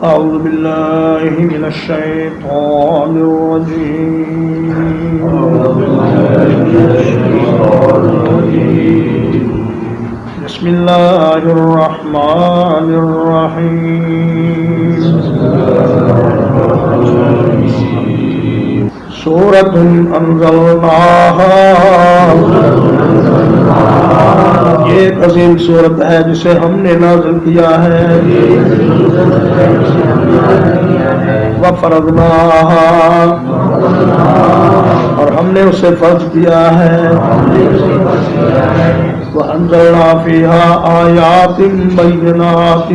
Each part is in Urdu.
أعوذ بالله من الشيطان الرجيم بسم الله الرحمن الرحيم سورة أنزلناها یہ ایک عظیم سورت ہے جسے ہم نے نازل کیا ہے وفرضناها اور ہم نے اسے فرض کیا ہے وأنزلنا فيها آيات بينات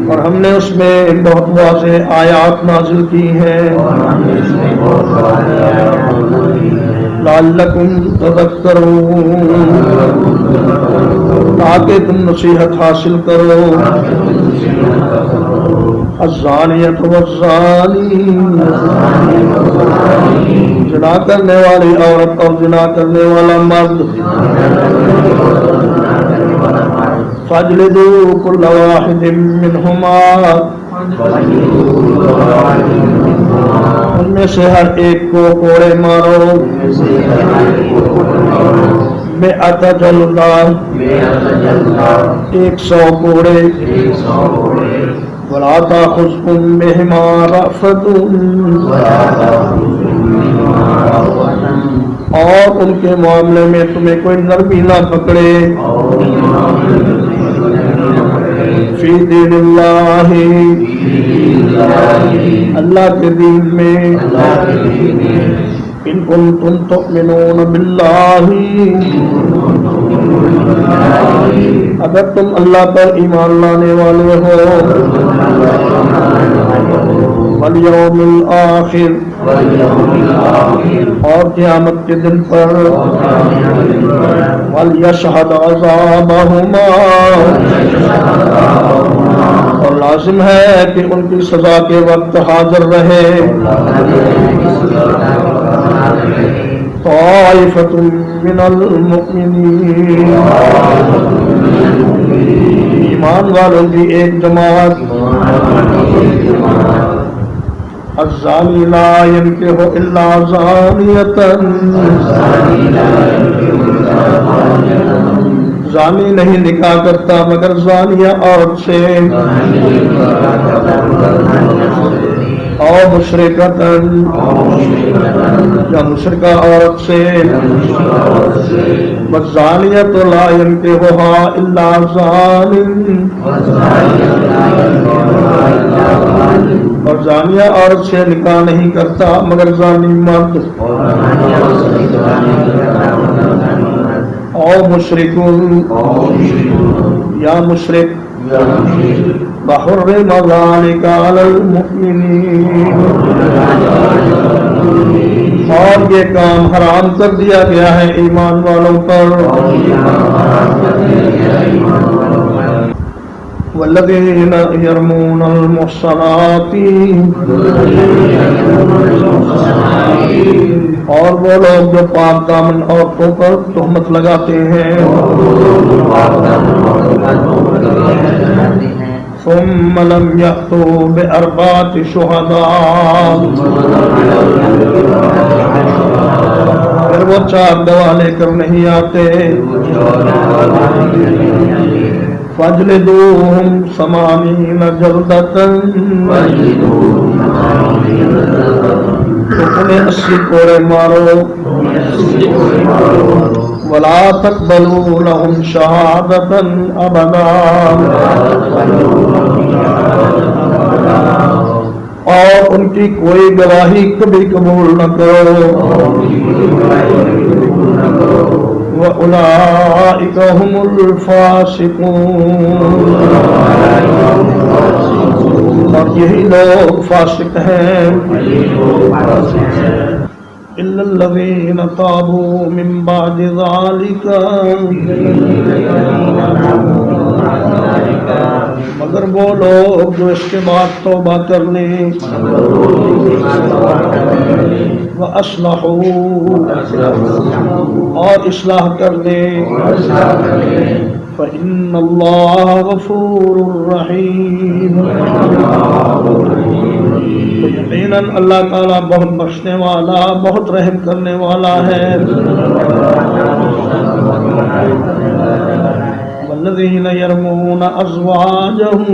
اور ہم نے اس میں بہت واضح آیات نازل کی ہیں لعلکم تذکرون تاکہ تم نصیحت حاصل کرو الزانیۃ والزانی زنا کرنے والی عورت اور زنا کرنے والا مرد فاجلدوا كل واحد منهما ان میں سے ہر ایک کو کوڑے مارو 100 جلدہ 100 کوڑے ولا تأخذكم بهما رأفة اور ان کے معاملے میں تمہیں کوئی نرمی نہ پکڑے فی دین اللہ اللہ کے دین میں ان کنتم تؤمنون باللہ اگر تم اللہ پر ایمان لانے والے ہو والیوم الآخر اور قیامت کے دن پر وَلْيَشْهَدْ عَذَابَهُمَا اور لازم ہے کہ ان کی سزا کے وقت حاضر رہے طائفۃ من المؤمنین ایمان والوں کی ایک جماعت الزانی لا ينکح الا زانیۃ زانی نہیں نکاح کرتا مگر زانیہ عورت سے او مشرکۃ یا مشرکہ عورت سے والزانیۃ لا ينکحها الا زان اور زانیہ عورت سے نکاح نہیں کرتا مگر زانی مرد او مشرک یا مشرک بحرم ذلك علی المؤمنین اور یہ کام حرام کر دیا گیا ہے ایمان والوں پر والذین یرمون المحصنات اور وہ لوگ جو پاک دامن عورتوں پر تہمت لگاتے ہیں ثم لم یأتوا بأربعة شہداء پھر وہ 4 گواہ لے کر نہیں آتے فاجلدوہم 80 جلدۃ تو انہیں 80 کوڑے مارو ولا تقبلوا لهم شہادۃ ابدا اور ان کی کوئی گواہی کبھی قبول نہ کرو وَأُولَئِكَ هُمُ الْفَاسِقُونَ اور یہی لوگ فاسق ہیں إِلَّا الَّذِينَ تَابُوا مِن بَعْدِ ذَلِكَ مگر وہ لوگ جو اس کے بعد توبہ کر لیں وَأَصْلَحُوا اور اصلاح کر لیں فإن اللہ غفور رحیم، یقیناً اللہ تعالیٰ بہت بخشنے والا بہت رحم کرنے والا ہے۔ والذین یرمون ازواجہم،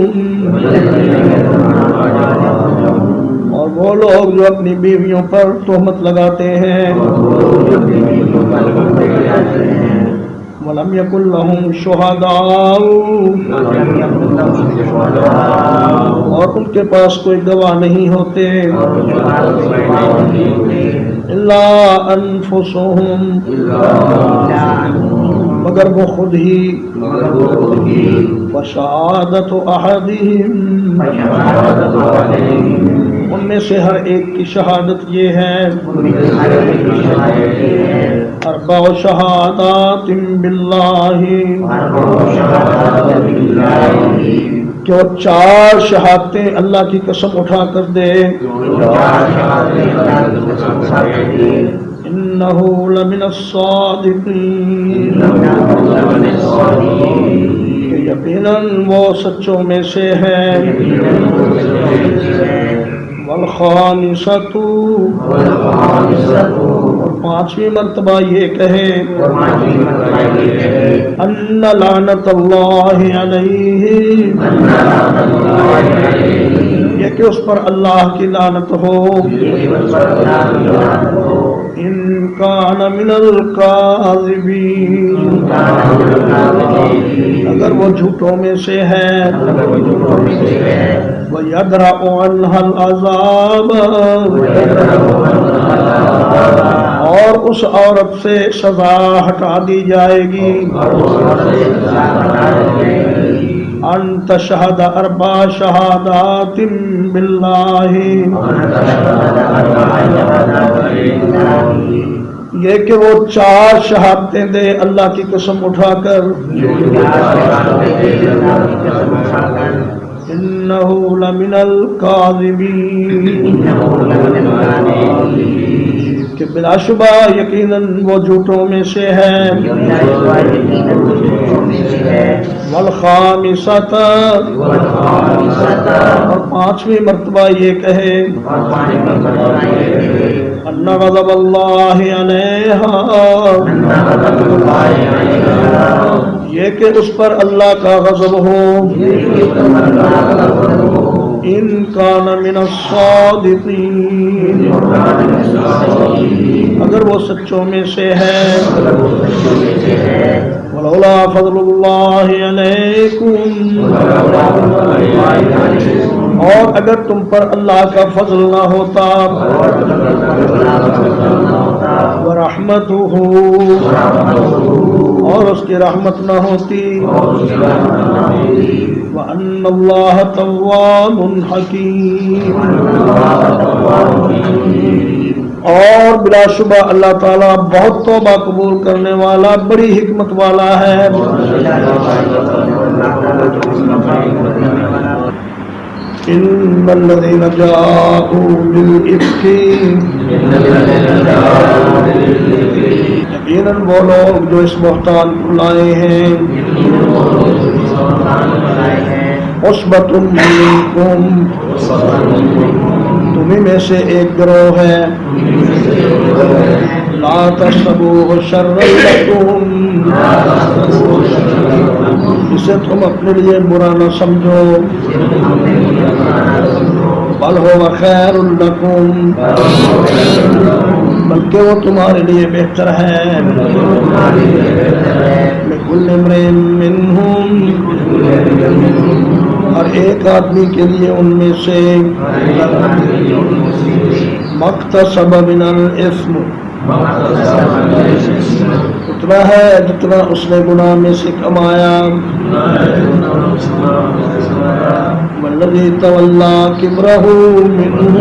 اور وہ لوگ جو اپنی بیویوں پر تہمت لگاتے ہیں، وَلَمْ يَكُنْ لَهُمْ شُهَدَاءُ، اور ان کے پاس کوئی گواہ نہیں ہوتے، إِلَّا أَنفُسُهُمْ، مگر وہ خود ہی، وَشَهَادَةُ أَحَدِهِمْ، ان میں سے ہر ایک کی شہادت یہ ہے، اربع شہادات باللہ، کہ وہ 4 شہادتیں اللہ کی قسم اٹھا کر دے، انہ لمن الصادقین، کہ یقیناً وہ سچوں میں سے ہے، والخامسۃ، اور 5ویں مرتبہ یہ کہے، ان لعنت اللہ علیہ، یہ کہ اس پر اللہ کی لعنت ہو، ان کان من الکاذبین، اگر وہ جھوٹوں میں سے ہے، وَيَدْرَأُ عَنْهَا الْعَذَابَ، اور اس عورت سے سزا ہٹا دی جائے گی، ان تشہد 4 شہادات باللہ، یہ کہ وہ 4 شہادتیں دے اللہ کی قسم اٹھا کر، انہ لمن الکاذبین، کہ بلا شبہ یقیناً وہ جھوٹوں میں سے ہے، والخامسۃ، اور 5ویں مرتبہ یہ کہے، ان غضب اللہ علیہا، یہ کہ اس پر اللہ کا غضب ہو، ان کان من الصادقین، اگر وہ سچوں میں سے ہے، ولولا فضل اللہ علیکم، اور اگر تم پر اللہ کا فضل نہ ہوتا، ورحمتہ، اور اس کی رحمت نہ ہوتی، وَأَنَّ اللَّهَ تَوَّابٌ حَكِيمٌ، اور بلا شبہ اللہ تعالیٰ بہت توبہ قبول کرنے والا بڑی حکمت والا ہے۔ ان الذين جاءوا بالإفك، یقیناً وہ لوگ جو اس بہتان کو لائے ہیں، عصبۃ منکم، تمہیں میں سے ایک گروہ ہے، لا تحسبوه شرا لکم، اسے تم اپنے لیے برا نہ سمجھو، بل هو خیر لکم، بلکہ وہ تمہارے لیے بہتر ہے، لکل امرئ منہم، ہر ایک آدمی کے لیے ان میں سے، مکتسب من الاثم، اتنا ہے جتنا اس نے گناہ میں سے کمایا، والذی تولی کبرہ منہم،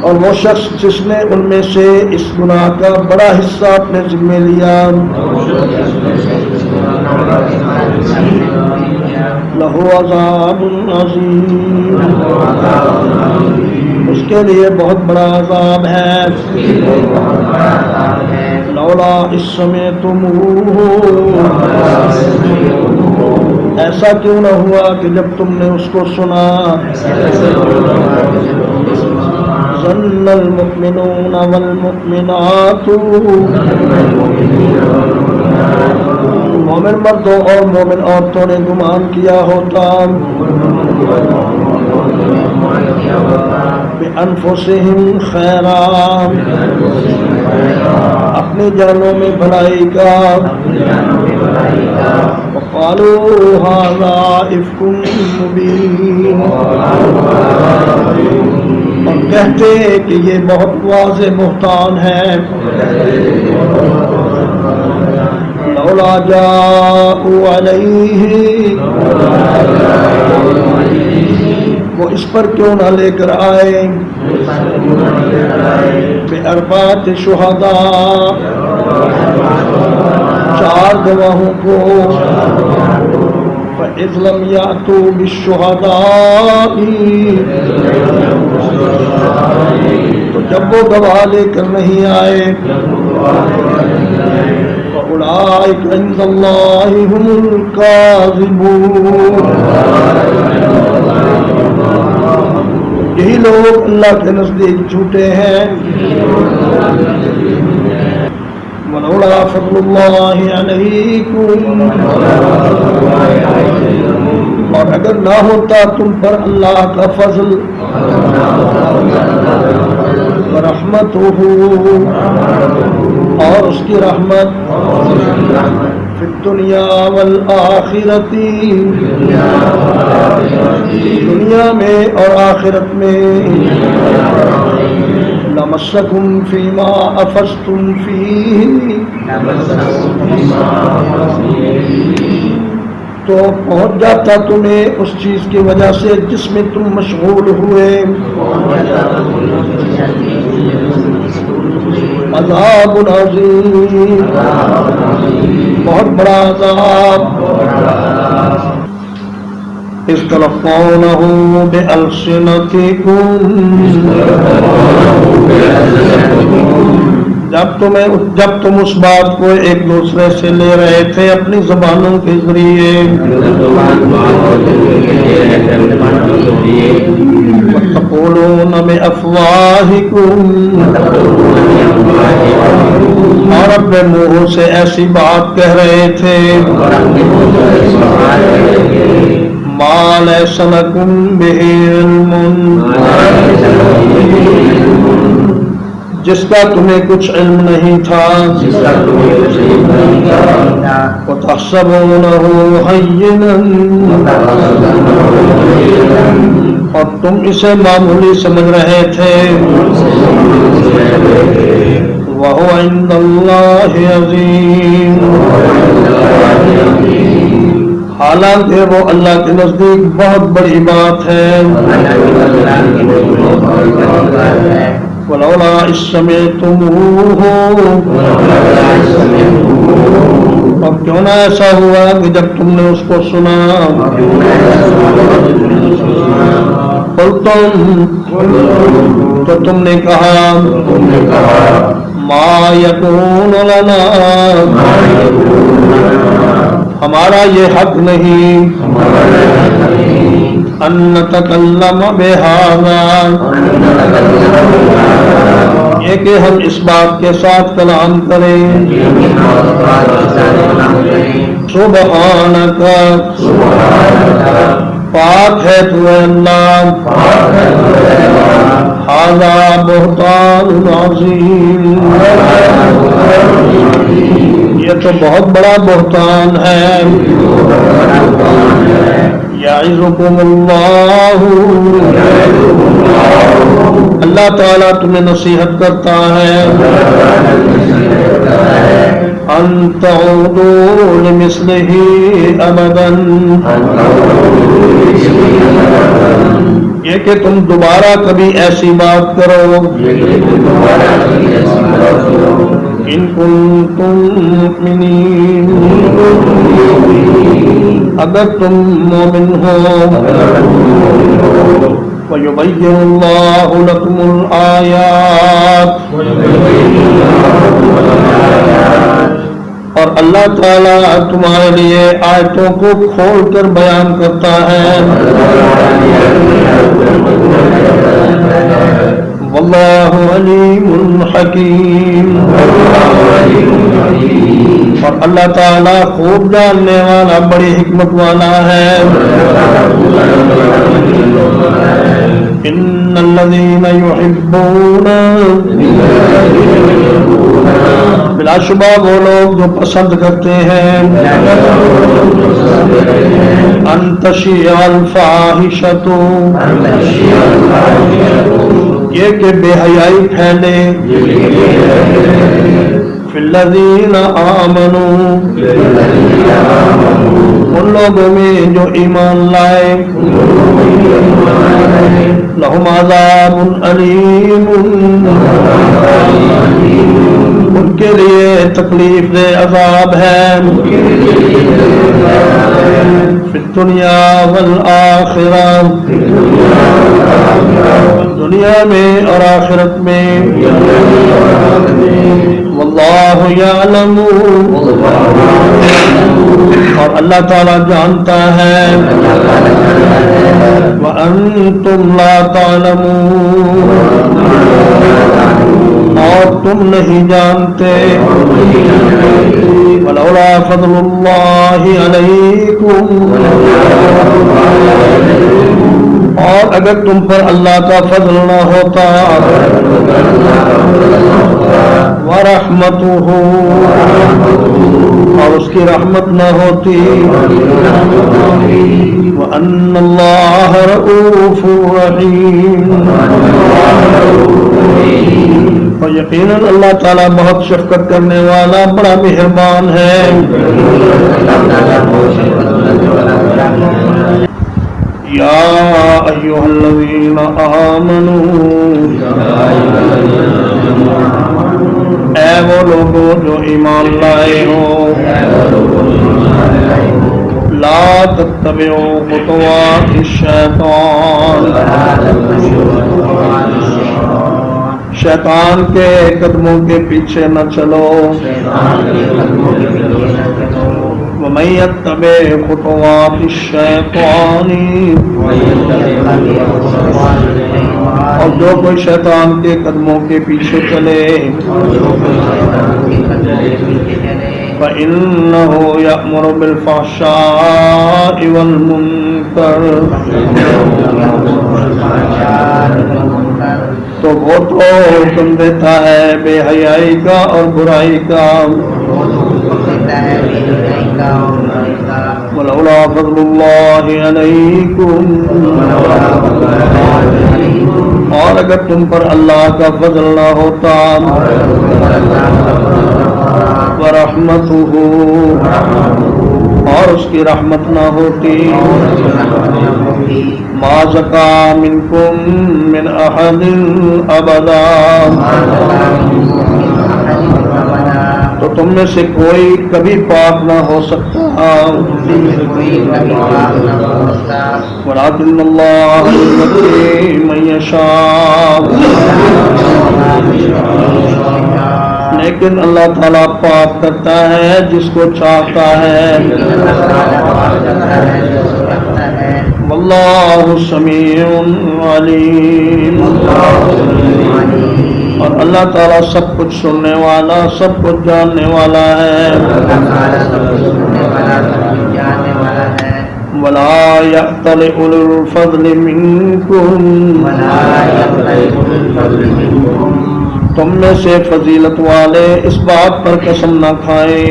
اور وہ شخص جس نے ان میں سے اس گناہ کا بڑا حصہ اپنے ذمہ لیا، لہ عذاب عظیم، اس کے لیے بہت بڑا عذاب ہے، لولا اذ سمعتموہ، ایسا کیوں نہ ہوا کہ جب تم نے اس کو سنا. ظن المؤمنون والمؤمنات، مومن مردوں اور مومن عورتوں نے گمان کیا ہوتا بِأَنفُسِهِمْ خَيْرًا، اپنی جانوں میں بھلائی کا. وَقَالُوا هَذَا إِفْكٌ مُبِينٌ، اور کہتے کہ یہ بہت واضح بہتان ہے. لولا جاءوا علیہ، وہ اس پر کیوں نہ لے کر آئے. بِأَرْبَعَةِ شُهَدَاءَ، 4 گواہوں کو. فَإِذْ لَمْ يَأْتُوا بِالشُّهَدَاءِ، تو جب وہ گواہ لے کر نہیں آئے. فَأُولَٰئِكَ عِندَ اللَّهِ هُمُ الْكَاذِبُونَ، یہی لوگ اللہ کے نزدیک جھوٹے ہیں. وَلَوْلَا فَضْلُ اللَّهِ عَلَيْكُمْ، اور اگر نہ ہوتا تم پر اللہ کا فضل. وَرَحْمَتُهُ، اور اس کی رحمت. فِي الدُّنْيَا وَالْآخِرَةِ، دنیا میں اور آخرت میں. لَمَسَّكُمْ فِيمَا أَفَضْتُمْ فِيهِ، تو پہنچ جاتا تمہیں اس چیز کی وجہ سے جس میں تم مشغول ہوئے. عذاب عظیم، بہت بڑا عذاب. اذ تلقونه بألسنتكم، جب تم اس بات کو ایک دوسرے سے لے رہے تھے اپنی زبانوں کے ذریعے. وَتَقُولُونَ بِأَفْوَاهِكُمْ، اور اپنے منہوں سے ایسی بات کہہ رہے تھے. مَا لَيْسَ لَكُمْ بِهِ عِلْمٌ، جس کا تمہیں کچھ علم نہیں تھا. وَتَحْسَبُونَهُ هَيِّنًا، اور تم اسے معمولی سمجھ رہے تھے. وَهُوَ عِندَ اللَّهِ عَظِيمٌ، حالانکہ وہ اللہ کے نزدیک بہت بڑی بات ہے. وَلَوْلَا إِذْ سَمِعْتُمُوهُ، اور کیوں نہ ایسا ہوا کہ جب تم نے اس کو سنا. قُلْتُمْ، تو تم نے کہا. مَا يَكُونُ لَنَا، ہمارا یہ حق نہیں. أَن نَتَكَلَّمَ بِهَذَا، یہ کہ ہم اس بات کے ساتھ کلام کریں. سبحانک، پاک ہے تو اے اللہ. ھذا بہتان عظیم، یہ تو بہت بڑا بہتان ہے. یعظکم اللہ، اللہ تعالیٰ تمہیں نصیحت کرتا ہے. ان تعودوا لمثلہ ابدا، یہ کہ تم دوبارہ کبھی ایسی بات کرو. ان کنتم مؤمنین، اگر تم مومن ہو. وَيُبَيِّنُ اللَّهُ لَكُمُ الْآيَاتِ، اور اللہ تعالیٰ تمہارے لیے آیتوں کو کھول کر بیان کرتا ہے. واللہ علیم حکیم. اور اللہ تعالیٰ خوب جاننے والا بڑی حکمت والا ہے. ان الذین یحبون، بلا شبہ وہ لوگ جو پسند کرتے ہیں، ان تشیع الفاحشۃ، یہ کہ بے حیائی پھیلے، فی الذین آمنوا، ان لوگوں میں جو ایمان لائے، لہم عذاب علیم، ان کے لیے تکلیف دہ عذاب ہے، فی الدنیا والآخرہ، دنیا میں اور آخرت میں، واللہ یعلم، اور اللہ تعالیٰ جانتا ہے، وانتم لا تعلمون، اور تم نہیں جانتے. ولولا فضل اللہ علیکم، اور اگر تم پر اللہ کا فضل نہ ہوتا، ورحمتہ، اور اس کی رحمت نہ ہوتی، وان اللہ رؤوف رحیم، اور یقیناً اللہ تعالیٰ بہت شفقت کرنے والا بڑا مہربان ہے. یا ایھا الذین آمنوا، اے وہ لوگوں جو ایمان لائے ہو، لا تتبعوا خطوات الشیطان، شیطان کے قدموں کے پیچھے نہ چلو. ومن يتبع خطوات الشیطان، اور جو کوئی شیطان کے قدموں کے پیچھے چلے، فإنه يأمر بالفحشاء والمنکر، تو وہ تو حکم دیتا ہے بے حیائی کا اور برائی کا. ولولا فضل اللہ علیکم، اور اگر تم پر اللہ کا فضل نہ ہوتا، ورحمتہ، اور اس کی رحمت نہ ہوتی، ما زکا منکم من احد ابدا، تو تم میں سے کوئی کبھی پاک نہ ہو سکتا. ولکن اللہ یزکی من یشاء، لیکن اللہ تعالیٰ پاک کرتا ہے جس کو چاہتا ہے. واللہ سمیع علیم، اور اللہ تعالیٰ سب کچھ سننے والا، سب کچھ جاننے والا ہے. ولا یأتل اولو الفضل منکم، تم میں سے فضیلت والے اس بات پر قسم نہ کھائیں،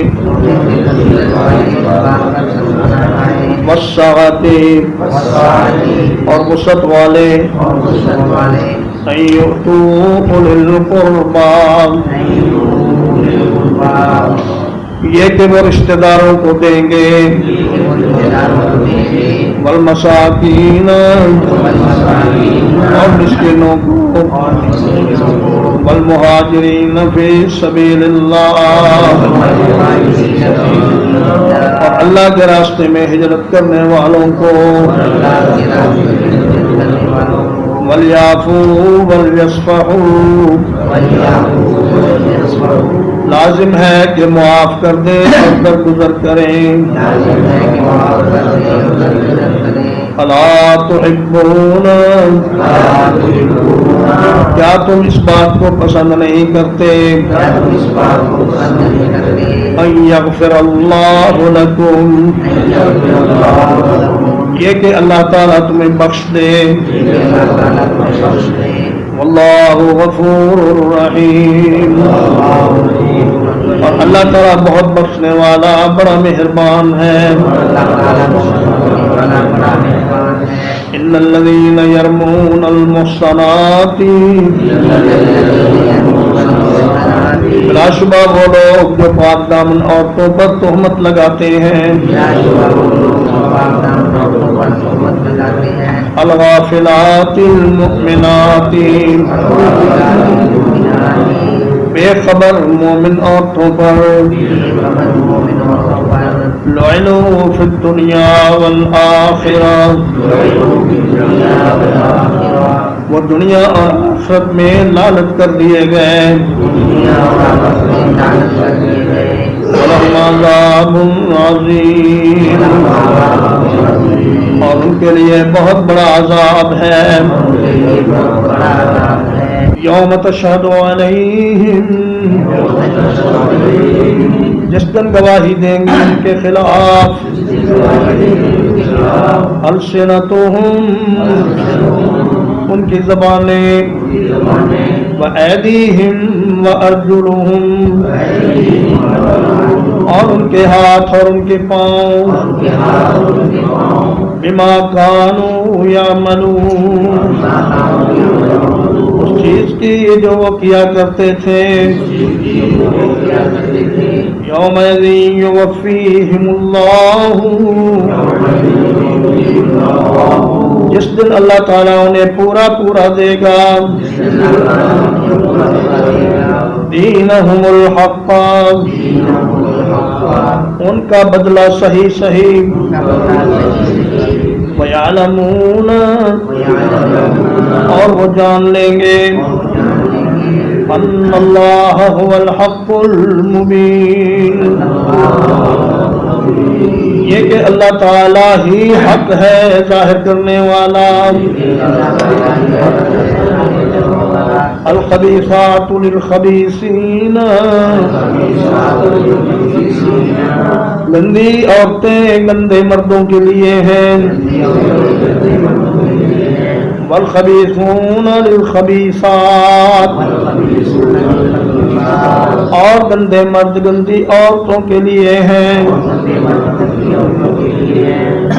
والسعۃ، اور وسعت والے، ان یؤتوا اولی القربی، یہ کہ وہ رشتہ داروں کو دیں گے، والمساکین، اور مسکینوں کو، والمہاجرین فی سبیل اللہ، اور اللہ کے راستے میں ہجرت کرنے والوں کو، ولیعفوا ولیصفحوا، لازم ہے کہ معاف کر دیں اور درگزر کریں. الا تحبون، کیا تم اس بات کو پسند نہیں کرتے ان یغفر اللہ لکم، یہ کہ اللہ تعالیٰ تمہیں بخش دے. واللہ غفور رحیم، اور اللہ تعالیٰ بہت بخشنے والا بڑا مہربان ہے. ان الذین یرمون المحصنات، بلا شبہ وہ لوگ جو پاک دامن عورتوں پر تہمت لگاتے ہیں، الغافلات المؤمنات، بے خبر مومن عورتوں پر، لعنوا فی الدنیا والآخرہ، وہ دنیا اور آخرت میں لعنت کر دیے گئے. وَلَهُمْ عَذَابٌ عَظِيمٌ، اور ان کے لیے بہت بڑا عذاب ہے. یوم تشہد علیہم، جس دن گواہی دیں گے ان کے خلاف، السنتہم، ان کی زبانیں، وَأَيْدِيهِمْ وَأَرْجُلُهُمْ، اور ان کے ہاتھ اور ان کے پاؤں، بما كانوا يعملون، اس چیز کی جو وہ کیا کرتے تھے. یومئذ یوفیہم اللہ، جس دن اللہ تعالیٰ انہیں پورا پورا دے گا. دینہم الحق، ان کا بدلہ صحیح صحیح. وَيَعْلَمُونَ، اور وہ جان لیں گے، ان اللہ هو الحق المبین، یہ کہ اللہ تعالیٰ ہی حق ہے ظاہر کرنے والا. الخبیثات للخبیثین، گندی عورتیں گندے مردوں کے لیے ہیں. والخبیثون للخبیثات، اور گندے مرد گندی عورتوں کے لیے ہیں.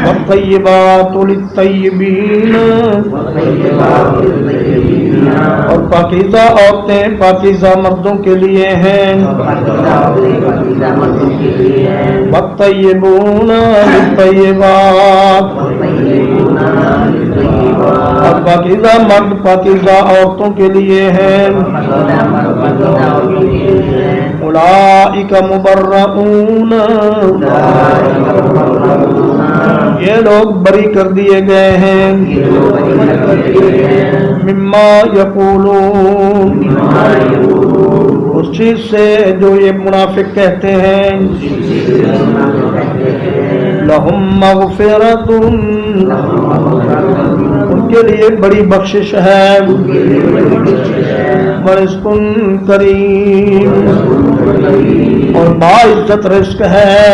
والطیبات للطیبین، اور پاکیزہ عورتیں پاکیزہ مردوں کے لیے ہیں. والطیبون للطیبات، اور پاکیزہ مرد پاکیزہ عورتوں کے لیے ہیں. اولئک مبرؤون، یہ لوگ بری کر دیے گئے ہیں. مما یقولون، اس چیز سے جو یہ منافق کہتے ہیں. لہم مغفرۃ، ان کے لیے بڑی بخشش ہے. ورزق کریم، اور باعزت رزق ہے.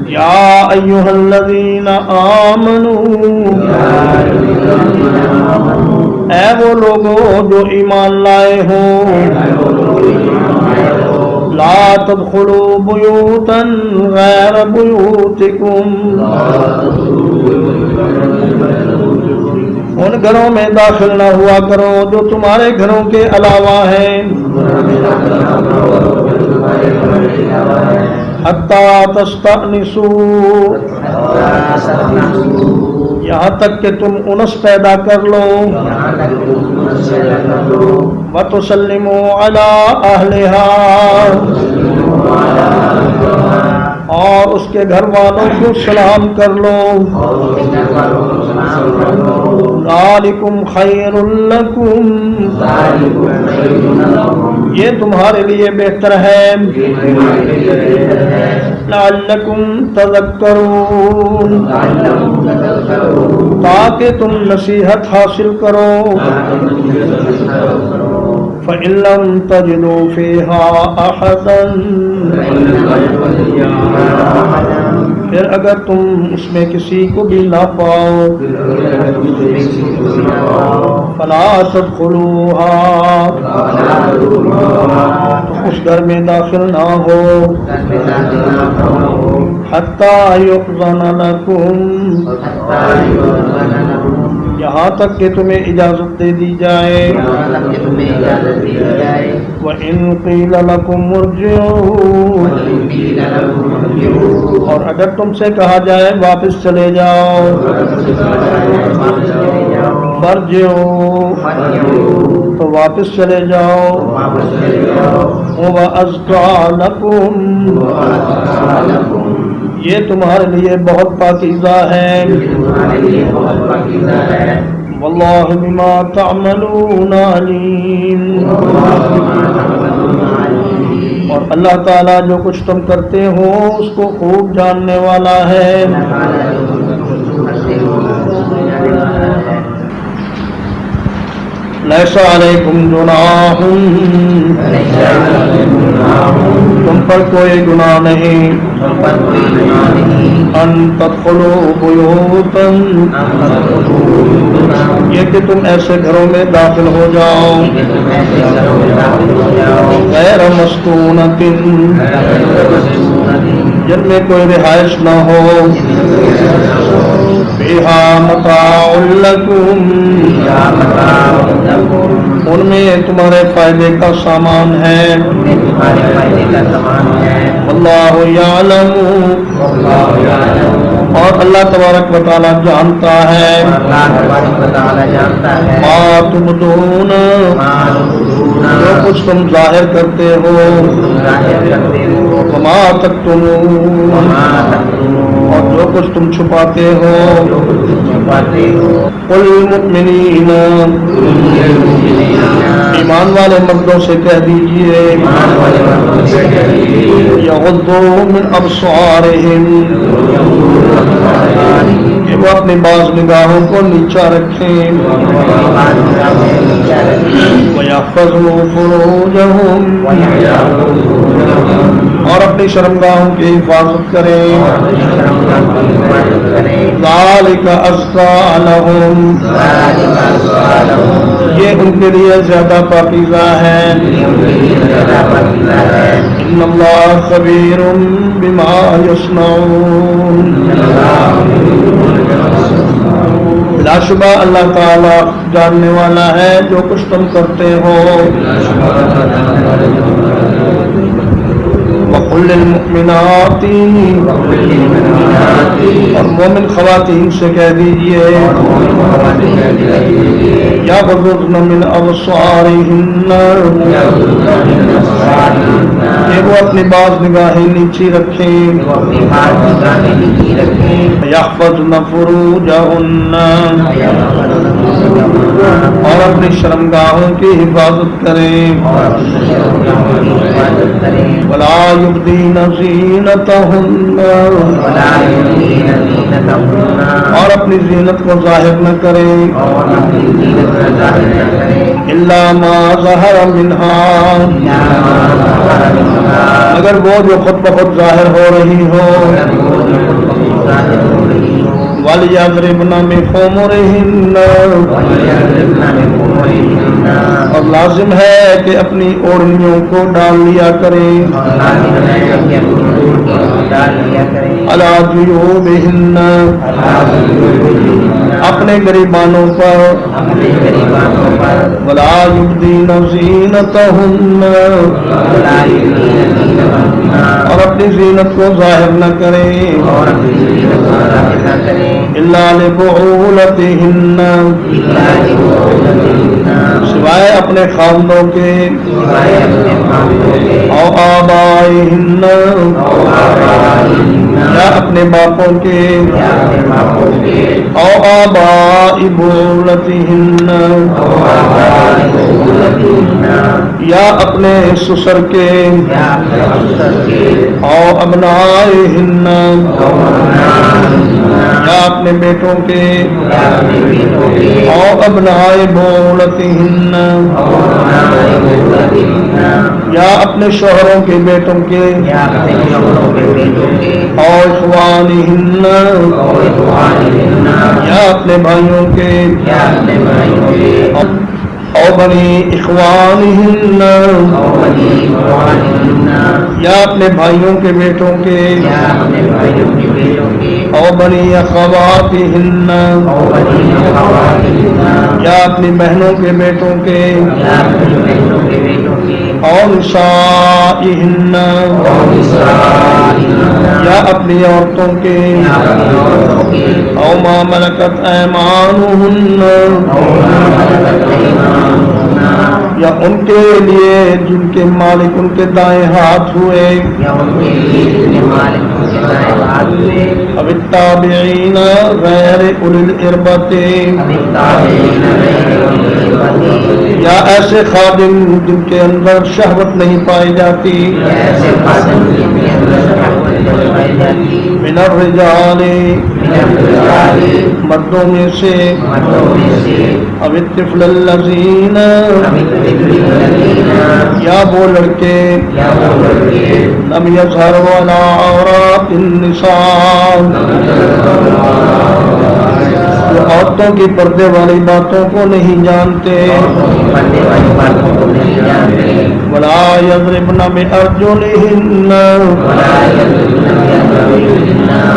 یا ایھا الذین آمنوا، اے وہ لوگوں جو ایمان لائے ہو. لا تدخلوا بیوتا غیر بیوتکم، ان گھروں میں داخل نہ ہوا کرو جو تمہارے گھروں کے علاوہ ہیں. حتی تستأنسوا، یہاں تک کہ تم انس پیدا کر لو. وَتُسَلِّمُوا عَلَىٰ أَهْلِهَا، اور اس کے گھر والوں کو سلام کر لو. ذَلِكُمْ خَيْرٌ لَكُمْ، یہ تمہارے لیے بہتر ہے لعلکم تذکرون تاکہ تم نصیحت حاصل کرو فَإِن لَّمْ تَجِدُوا فِيهَا أَحَدًا پھر اگر تم اس میں کسی کو بھی نہ پاؤ فَلَا تَدْخُلُوهَا تو اس گھر میں داخل نہ ہو حَتَّى يُؤْذَنَ لَكُمْ یہاں تک کہ تمہیں اجازت دے دی جائے وَإِن قِيلَ لَكُمْ ارْجِعُوا اور اگر تم سے کہا جائے واپس چلے جاؤ فَارْجِعُوا تو واپس چلے جاؤ وَأَزْكَىٰ لَكُمْ یہ تمہارے لیے بہت پاکیزہ ہے واللہ بما تعملون علیم اور اللہ تعالیٰ جو کچھ تم کرتے ہو اس کو خوب جاننے والا ہے لیس علیکم جناح تم پر کوئی گناہ نہیں ان تدخلوا بیوتا یہ کہ تم ایسے گھروں میں داخل ہو جاؤ غیر مسکونۃ جن میں کوئی رہائش نہ ہو فیہا متاع لکم ان میں تمہارے فائدے کا سامان ہے واللہ یعلم اور اللہ تبارک و تعالی جانتا ہے ما تبدون جو کچھ تم ظاہر کرتے ہو وما تکتمون اور جو کچھ تم چھپاتے ہو قل للمؤمنین ایمان والے مردوں سے کہہ دیجئے یغضوا من ابصارہم کہ وہ اپنی باز نگاہوں کو نیچا رکھیں وَيَحْفَظُوا فُرُوجَهُمْ اور اپنی شرمگاہوں کی حفاظت کریں ذَلِكَ أَزْكَىٰ لَهُمْ یہ ان کے لیے زیادہ پاکیزہ ہے إِنَّ اللَّهَ خَبِيرٌ بِمَا يَصْنَعُونَ بلا شبہ اللہ تعالیٰ جاننے والا ہے جو کچھ تم کرتے ہو وَقُلْ لِلْمُؤْمِنَاتِ اور مومن خواتین سے کہہ دیجئے یغضضن من ابصارہن کہ وہ اپنی باز نگاہیں نیچی رکھیں یحفظن فروجہن اور اپنی شرمگاہوں کی حفاظت کریں ولا یبدین زینتہن اور اپنی زینت کو ظاہر نہ کریں الا ما ظہر منہا اگر وہ جو خود بخود ظاہر ہو رہی ہو وَلْيَضْرِبْنَ بِخُمُرِهِنَّ اور لازم ہے کہ اپنی اوڑھنیوں کو ڈال لیا کریں عَلَىٰ جُيُوبِهِنَّ اپنے گریبانوں پر وَلَا يُبْدِينَ زِينَتَهُنَّ اور اپنی زینت کو ظاہر نہ کریں إِلَّا لِبُعُولَتِهِنَّ سوائے اپنے خاندوں کے أَوْ آبَائِهِنَّ یا اپنے باپوں کے او آباء بولتہن یا اپنے سسر کے او ابنائہن یا اپنے بیٹوں کے او ابنائے بولتہن یا اپنے شوہروں کے بیٹوں کے او اخوانہن یا اپنے بھائیوں کے او بنی اخوانہن یا اپنے بھائیوں کے بیٹوں کے او بنی اخواتہن یا اپنی بہنوں کے بیٹوں کے او نسائہن یا اپنی عورتوں کے او ما ملکت ایمانہن یا ان کے لیے جن کے مالک ان کے دائیں ہاتھ ہوئے اب التابعین غیر اولی الاربۃ یا ایسے خادم جن کے اندر شہوت نہیں پائی جاتی من الرجال مردوں میں سے اب الطفل الذین یا وہ لڑکے لم یظہروا علی عورات النساء جو عورتوں کی پردے والی باتوں کو نہیں جانتے ولا یضربن بارجلہن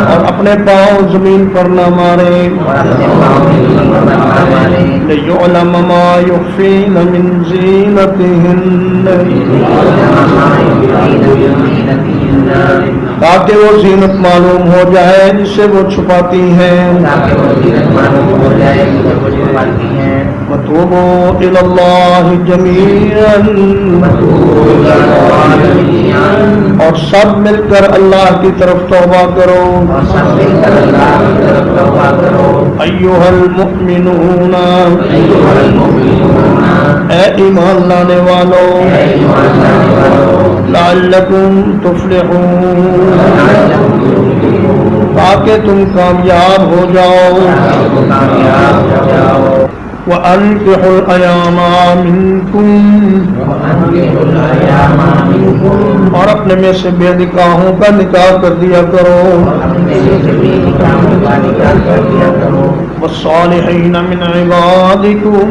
اور اپنے پاؤں زمین پر نہ مارے لیعلم ما یخفین من زینتہن تاکہ وہ زینت معلوم ہو جائے جسے وہ چھپاتی ہیں وتوبوا الی اللہ جمیعا اور سب مل کر اللہ کی طرف توبہ کرو ایھا المؤمنون اے ایمان لانے والوں لعلکم تفلحون تاکہ تم کامیاب ہو جاؤ وَأَنكِحُوا الْأَيَامَ مِنكُمْ اور اپنے میں سے بے نکاحوں کا نکاح کر دیا کرو وَالصَّالِحِينَ مِنْ عِبَادِكُمْ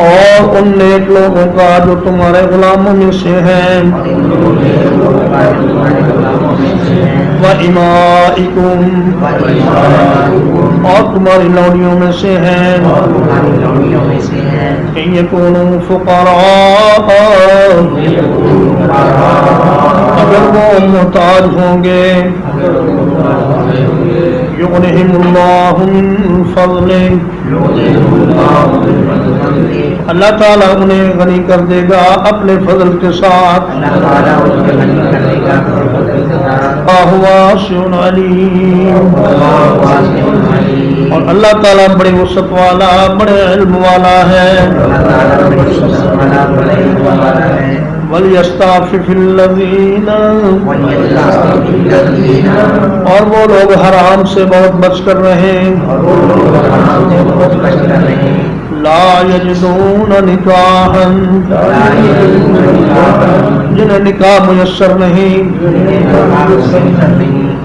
اور ان نیک لوگوں کا جو تمہارے غلاموں میں سے ہیں وَإِمَائِكُمْ اور تمہاری لوڑیوں میں سے ہیں إِن يَكُونُوا فُقَرَاءَ اگر وہ محتاج ہوں گے يُغْنِهِمُ اللَّهُ مِن فَضْلِهِ اللہ تعالیٰ انہیں غنی کر دے گا اپنے فضل کے ساتھ اللہ واسع علیم اور اللہ تعالیٰ بڑے وسعت والا بڑے علم والا ہے وَلْيَسْتَعْفِفِ الَّذِينَ اور وہ لوگ حرام سے بہت بچ کر رہیں لا یجدون نکاحا جنہیں نکاح میسر نہیں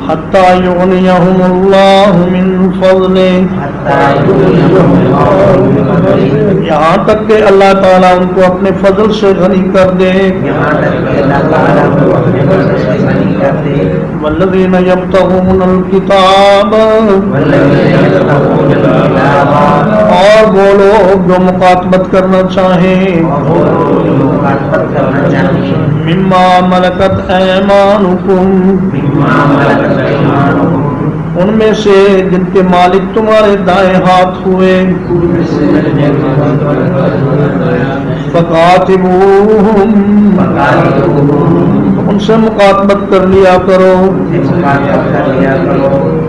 حتی یغنیہم اللہ من فضلہ یہاں تک کہ اللہ تعالیٰ ان کو اپنے فضل سے غنی کر دے والذین یبتغون الکتاب اور وہ لوگ جو مکاتبت کرنا چاہیں مما ملکت ایمانکم ان میں سے جن کے مالک تمہارے دائیں ہاتھ ہوئے فقاتبوہم ان سے مقاتبت کر لیا کرو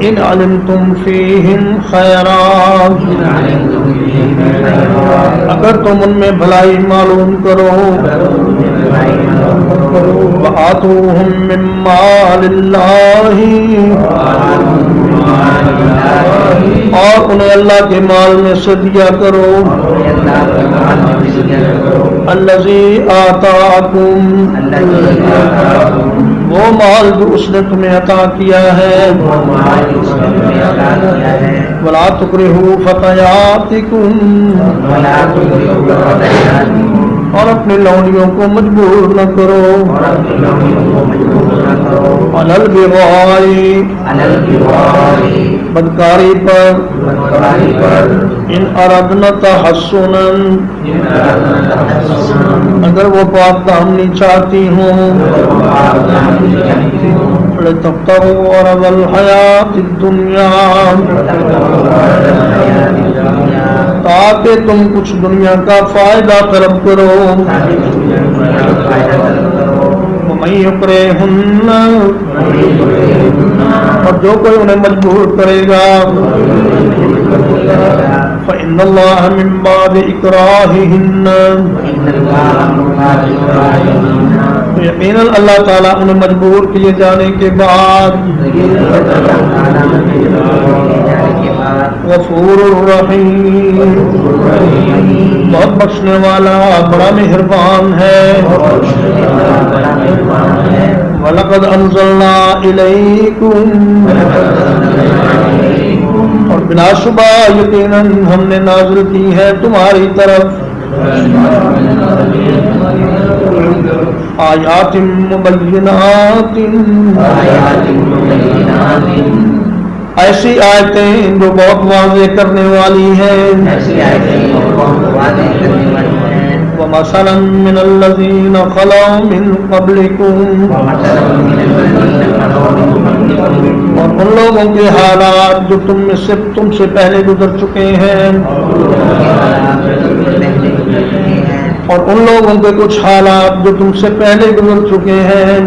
ان علمتم فیہم خیرات اگر تم ان میں بھلائی معلوم کرو وآتوہم من مال اللہ اور انہیں اللہ کے مال میں سے دیا کرو الذی آتاکم وہ مال جو اس نے تمہیں عطا کیا ہے ولا تکرہوا فتیاتکم اور اپنی لونڈیوں کو مجبور نہ کرو علی البغاء بدکاری پر ان اردنا تحسنا اگر وہ پاک دامنی چاہتی ہوں لتبتغوا عرض الحیات الدنیا تاکہ تم کچھ دنیا کا فائدہ طلب کرو ومن یکرہن اور جو کوئی انہیں مجبور کرے گا فإن اللہ من بعد اکراہہن یقیناً اللہ تعالیٰ انہیں مجبور کیے جانے کے بعد غفور الرحیم بہت بخشنے والا بڑا مہربان ہے وَلَقَدْ أَنزَلْنَا إِلَيْكُمْ اور بلا شبہ یقیناً ہم نے نازل کی ہے تمہاری طرف آیات مبینات ایسی آیتیں جو بہت واضح کرنے والی ہیں وَمَثَلًا مِّنَ الَّذِينَ خَلَوْا مِن قَبْلِكُمْ اور ان لوگوں کے حالات جو تم سے پہلے گزر چکے ہیں اور ان لوگوں کے کچھ حالات جو تم سے پہلے گزر چکے ہیں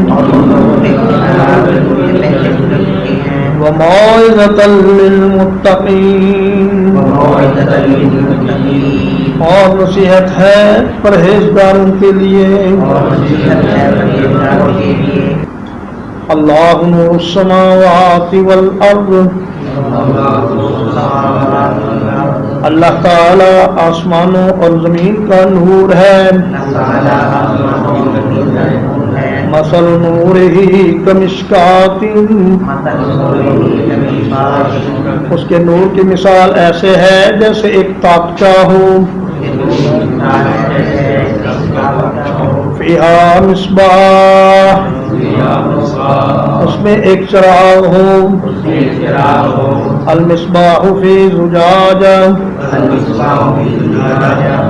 وَمَوْعِظَةً لِّلْمُتَّقِينَ اور نصیحت ہے پرہیزگاروں کے لیے اللہ نور السماوات والارض اللہ تعالی آسمانوں اور زمین کا نور ہے مثل نورہ کمشکات اس کے نور کی مثال ایسے ہے جیسے ایک تاقچہ ہو فیہا مصباح اس میں ایک چراغ ہو المصباح فی زجاجہ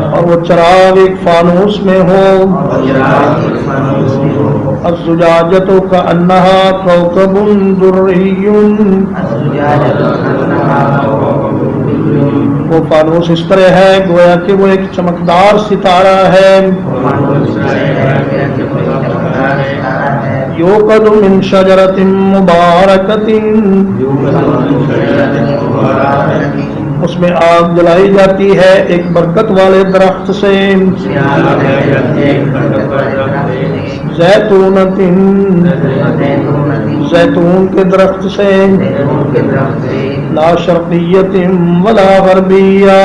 اور وہ چراغ ایک فانوس میں ہو الزجاجۃ کأنہا کوکب درئی وہ فانوس اس طرح ہے گویا کہ وہ ایک چمکدار ستارہ ہے یوقد من شجرۃ مبارکۃ اس میں آگ جلائی جاتی ہے ایک برکت والے درخت سے زیتونۃ زیتون کے درخت سے لا شرقیۃ ولا غربیہ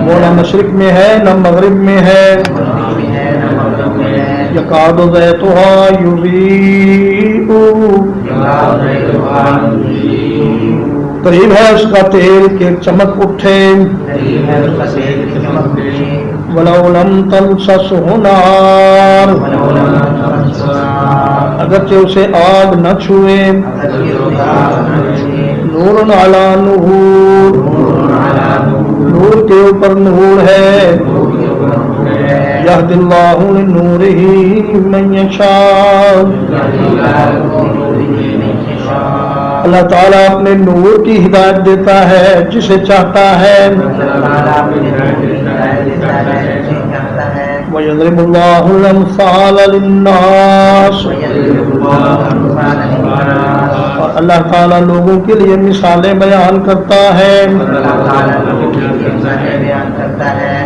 وہ نہ مشرق میں ہے نہ مغرب میں ہے یکاد زیتھا یضیء قریب ہے اس کا تیل کہ چمک اٹھے وَلَوْ لَمْ تَمْسَسْهُ نَارٌ اگرچہ اسے آگ نہ چھوئے نور علی نور نور کے اوپر نور ہے یہد اللہ لنورہ من یشاء اللہ تعالیٰ اپنے نور کی ہدایت دیتا ہے جسے چاہتا ہے وَيَضْرِبُ اللَّهُ الْأَمْثَالَ لِلنَّاسِ اور اللہ تعالیٰ لوگوں کے لیے مثالیں بیان کرتا ہے.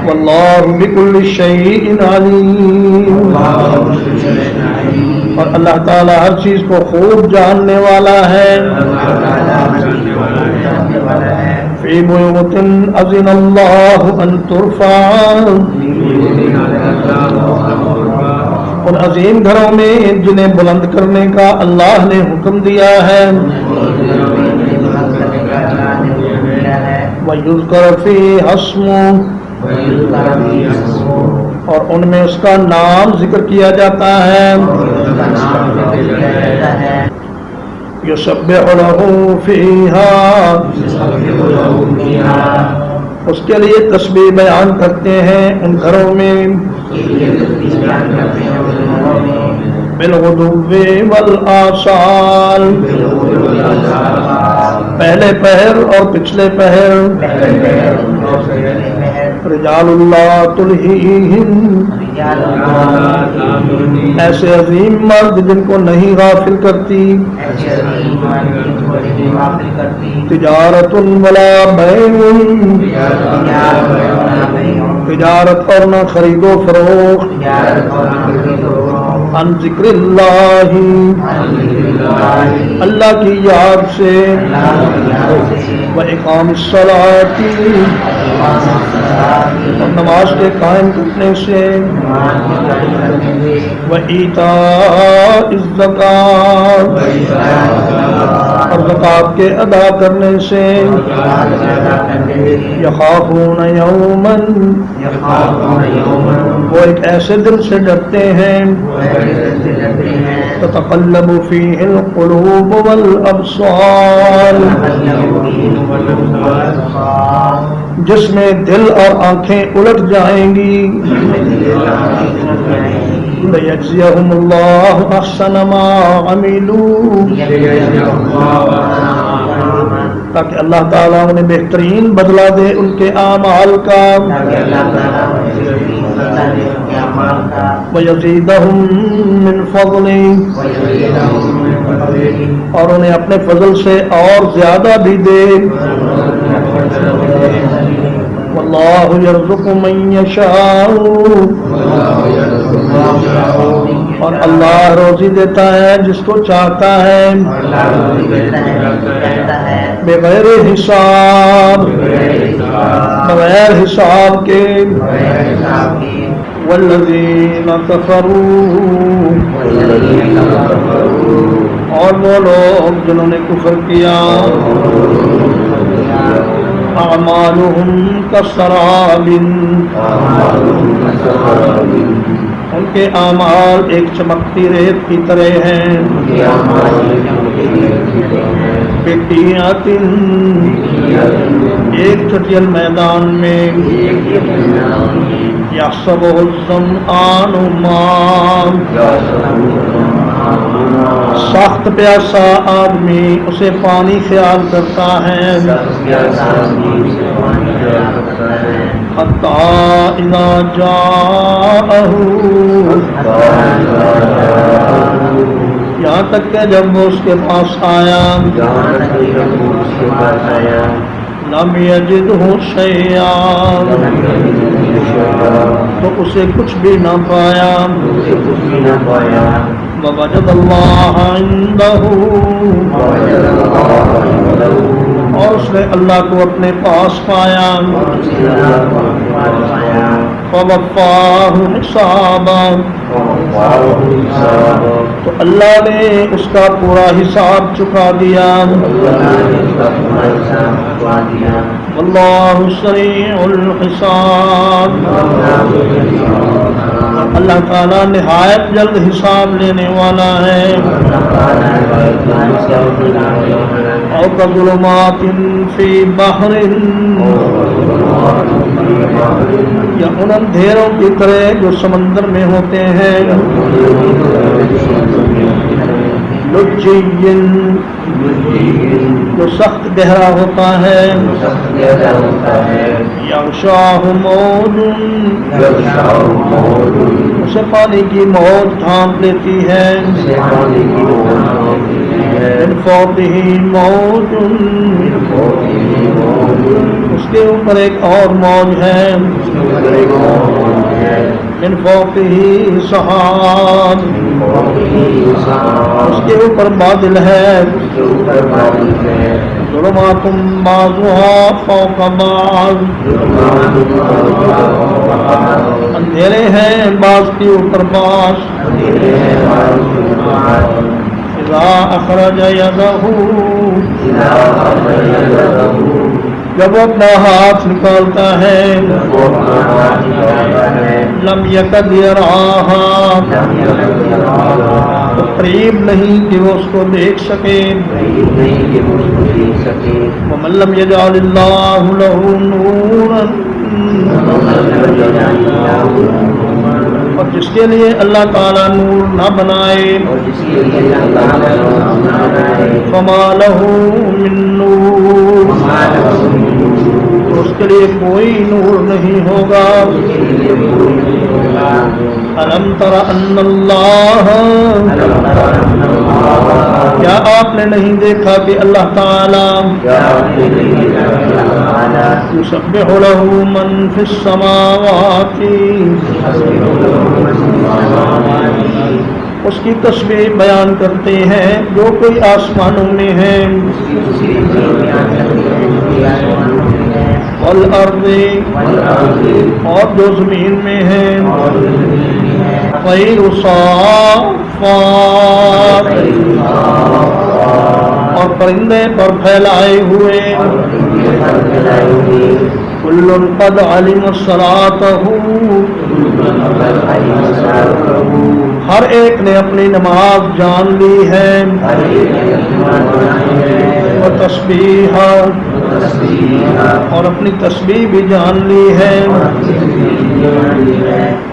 وَاللَّهُ بِكُلِّ شَيْءٍ عَلِيمٌ اور اللہ تعالیٰ ہر چیز کو خوب جاننے والا ہے. فِي بُيُوتٍ أَذِنَ اللَّهُ أَن تُرْفَعَ ان عظیم گھروں میں جنہیں بلند کرنے کا اللہ نے حکم دیا ہے. وَيُذْكَرَ فِيهَا اسْمُهُ اور ان میں اس کا نام ذکر کیا جاتا ہے. يُسَبِّحُ لَهُ فِيهَا اس کے لیے تسبیح بیان کرتے ہیں ان گھروں میں. بالغدو والآصال پہلے پہر اور پچھلے پہر. رجال اللہ تلہیہم ایسے عظیم مرد جن کو نہیں غافل کرتی. تجارت ولا بیع تجارت اور نہ خرید و فروخت. عن ذکر اللہ اللہ کی یاد سے. وإقام الصلاۃ اور نماز کے قائم کرنے سے. وإیتاء الزکوٰۃ اور زکوٰۃ کے ادا کرنے سے. یخافون یوما وہ ایک ایسے دن سے ڈرتے ہیں. تتقلب فیہ القلوب والابصار جس میں دل اور آنکھیں الٹ جائیں گی. لِيَجْزِيَهُمُ اللَّهُ أَحْسَنَ مَا عَمِلُوا تاکہ اللہ تعالیٰ انہیں بہترین بدلہ دے ان کے اعمال کا. وَيَزِيدَهُم مِّن فَضْلِهِ اور انہیں اپنے فضل سے اور زیادہ بھی دے. وَاللَّهُ يَرْزُقُ مَن يَشَاءُ اور اللہ روزی دیتا ہے جس کو چاہتا ہے. بغیر حساب بغیر حساب کے. والذین کفروا اور وہ لوگ جنہوں نے کفر کیا. اعمالهم کسراب ان کے اعمال ایک چمکتی ریت کی طرح ہیں. بقیعۃ ایک چٹیل میدان میں. یحسبہ الظمآن ماء سخت پیاسا آدمی اسے پانی خیال کرتا ہے. حتی اذا جاءہ یہاں تک کہ جب وہ اس کے پاس آیا. لم یجدہ شیئا تو اسے کچھ بھی نہ پایا. ووجد اللہ عنده اور اس نے اللہ کو اپنے پاس پایا. فوفاہ حسابا تو اللہ نے اس کا پورا حساب چکا دیا. واللہ سریع الحساب اللہ تعالیٰ نہایت جلد حساب لینے والا ہے. اور کظلمات فی بحر یا ان اندھیروں کی طرح جو سمندر میں ہوتے ہیں. لجی جو سخت گہرا ہوتا ہے یغشاہ موج اسے پانی کی موج ڈھانپ لیتی ہے من فوقہ موج اس کے اوپر ایک اور موج ہے من فوقہ سحاب اس کے اوپر بادل ہے ظلمات بعضها فوق بعض اندھیرے ہیں بعض کے اوپر بعض اذا اخرج یدہ جب وہ اپنا ہاتھ نکالتا ہے لم یکد یراہا تو قریب نہیں کہ وہ اس کو دیکھ سکے ومن لم یجعل اللہ لہ نورا اور جس کے لیے اللہ تعالیٰ نور نہ بنائے فما لہ من نور اس کے لیے کوئی نور نہیں ہوگا الم تر ان اللہ کیا آپ نے نہیں دیکھا کہ اللہ تعالیٰ یسبح لہ من فی السماوات اس کی تسبیح بیان کرتے ہیں جو کوئی آسمانوں میں ہے والارض اور جو زمین میں ہے طیر صافات اور پرندے پر پھیلائے ہوئے کل قد علم صلاتہ ہر ایک نے اپنی نماز جان لی ہے اور تسبیح اور اپنی تسبیح بھی جان لی ہے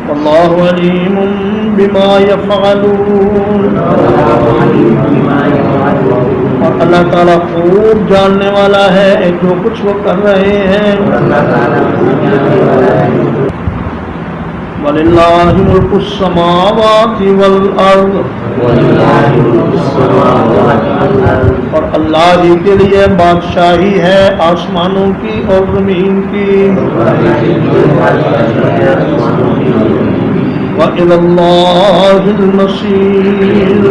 واللہ علیم بما یفعلون اور اللہ تعالیٰ خوب جاننے والا ہے جو کچھ وہ کر رہے ہیں وَلِلَّهِ مُلْكُ السَّمَاوَاتِ وَالْأَرْضِ اور اللہ ہی کے لیے بادشاہی ہے آسمانوں کی اور زمین کی وَإِلَى اللَّهِ الْمَصِيرُ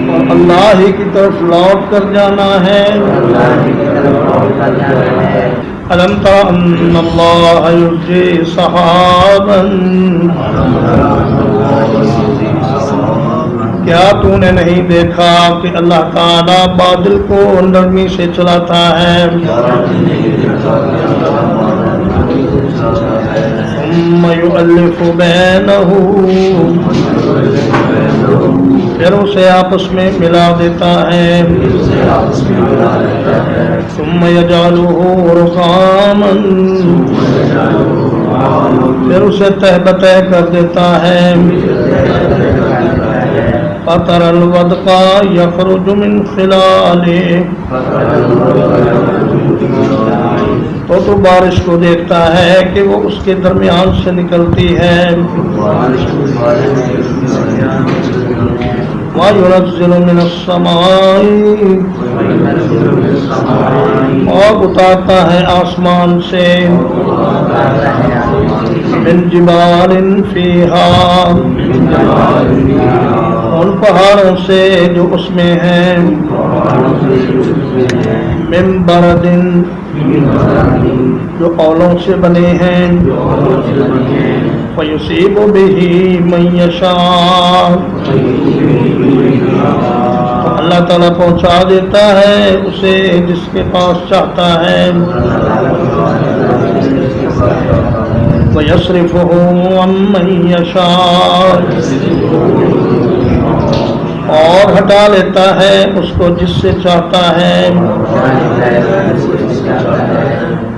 اور اللہ ہی کی طرف لوٹ کر جانا ہے أَلَمْ تَرَ أَنَّ اللَّهَ يُزْجِي سَحَابًا کیا تو نے نہیں دیکھا کہ اللہ تعالیٰ بادل کو نرمی سے چلاتا ہے ثُمَّ يُؤَلِّفُ بَيْنَهُ پھر اسے آپس میں ملا دیتا ہے ثم يجعله رخاما پھر اسے تہ بتہ کر دیتا ہے فَتَرَى الْوَدْقَ يَخْرُجُ مِنْ خِلَالِهِ تو بارش کو دیکھتا ہے کہ وہ اس کے درمیان سے نکلتی ہے وَيُنَزِّلُ مِنَ السَّمَاءِ اور اتارتا ہے آسمان سے مِن جِبَالٍ فِيهَا ان پہاڑوں سے جو اس میں ہیں مِن بَرَدٍ جو اولوں سے بنے ہیں فَيُصِيبُ بِهِ مَن يَشَاءُ اللہ تعالیٰ پہنچا دیتا ہے اسے جس کے پاس چاہتا ہے وَيَصْرِفُهُ عَمَّن يَشَاءُ اور ہٹا لیتا ہے اس کو جس سے چاہتا ہے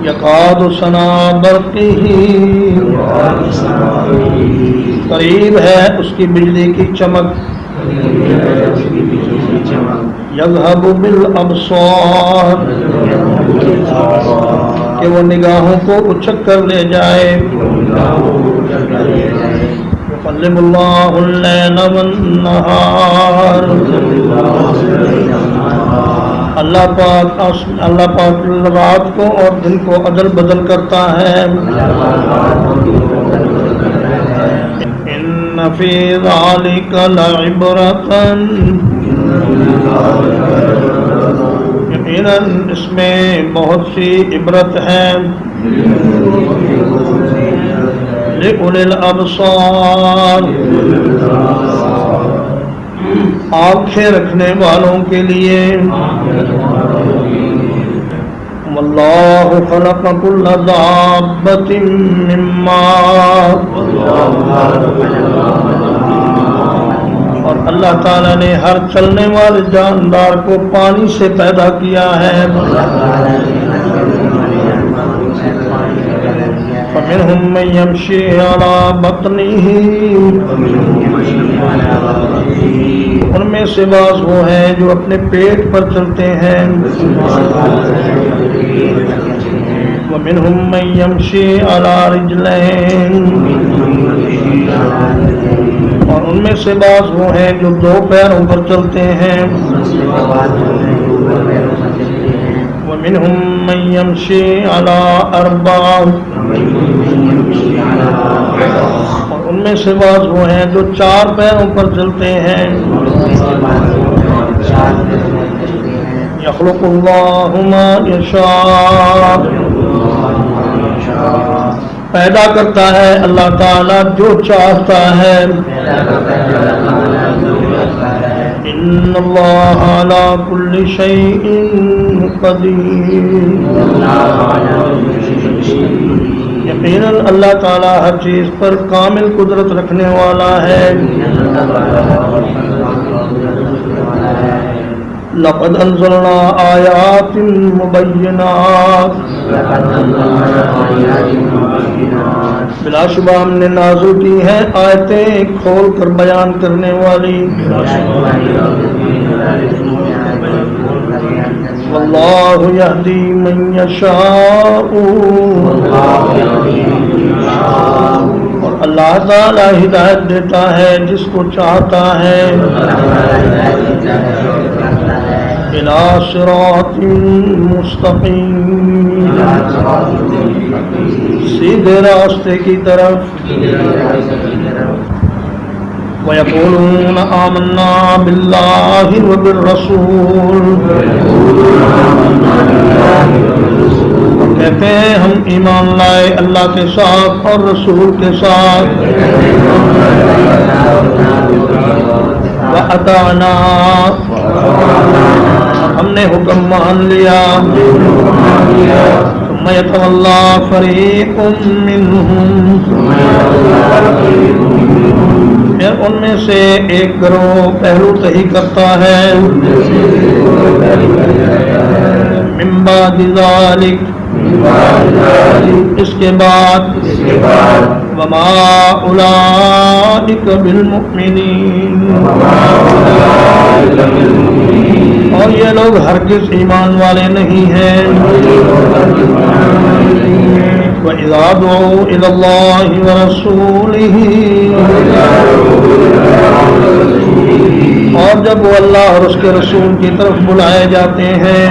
یقاد سنا برقی قریب ہے اس کی بجلی کی چمک یذہب بالابصار کہ وہ نگاہوں کو اچک کر لے جائے. یقلب اللہ اللیل والنہار اللہ پاک رات کو اور دن کو عدل بدل کرتا ہے. ان فی ذلک لعبرۃ یقیناً اس میں بہت سی عبرت ہے. لِأُولِي الْأَبْصَارِ آنکھیں رکھنے والوں کے لیے. وَاللَّهُ خَلَقَ كُلَّ دَابَّةٍ مِّن مَّاءٍ اور اللہ تعالیٰ نے ہر چلنے والے جاندار کو پانی سے پیدا کیا ہے. فَمِنْهُمْ مَن يَمْشِي عَلَى بَطْنِهِ ان میں سے بعض وہ ہیں جو اپنے پیٹ پر چلتے ہیں. وَمِنْهُمْ مَن يَمْشِي عَلَى رِجْلَيْنِ اور ان میں سے بعض وہ ہیں جو دو پیروں پر چلتے ہیں. وَمِنْهُمْ مَن يَمْشِي عَلَى أَرْبَعٍ اور ان میں سے بعض وہ ہیں جو چار پیروں پر چلتے ہیں. یخلق اللہ ما یشاء پیدا کرتا ہے اللہ تعالیٰ جو چاہتا ہے. ان اللہ علی کل شیء قدیر یقیناً اللہ تعالیٰ ہر چیز پر کامل قدرت رکھنے والا ہے. لقد انزلنا آیات مبینات بلا شبہ ہم نے نازل کی ہیں آیتیں کھول کر بیان کرنے والی. واللہ یہدی من یشاء اور اللہ تعالی ہدایت دیتا ہے جس کو چاہتا ہے. الی صراط مستقیم سیدھے راستے کی طرف. وَيَقُولُونَ آمَنَّا بِاللَّهِ وَبِالرَّسُولِ کہتے ہیں ہم ایمان لائے اللہ کے ساتھ اور رسول کے ساتھ. وَأَطَعْنَا ہم نے حکم مان لیا. ثُمَّ يَتَوَلَّى فَرِيقٌ مِّنْهُمْ پھر ان میں سے ایک گروہ پہلو تہی کرتا ہے. من بعد ذلك اس کے بعد وما اولئک بالمؤمنین اور یہ لوگ ہرگز ایمان والے نہیں ہیں. وَإِذَا دُعُوا إِلَى اللَّهِ وَرَسُولِهِ اور جب وہ اللہ اور اس کے رسول کی طرف بلائے جاتے ہیں.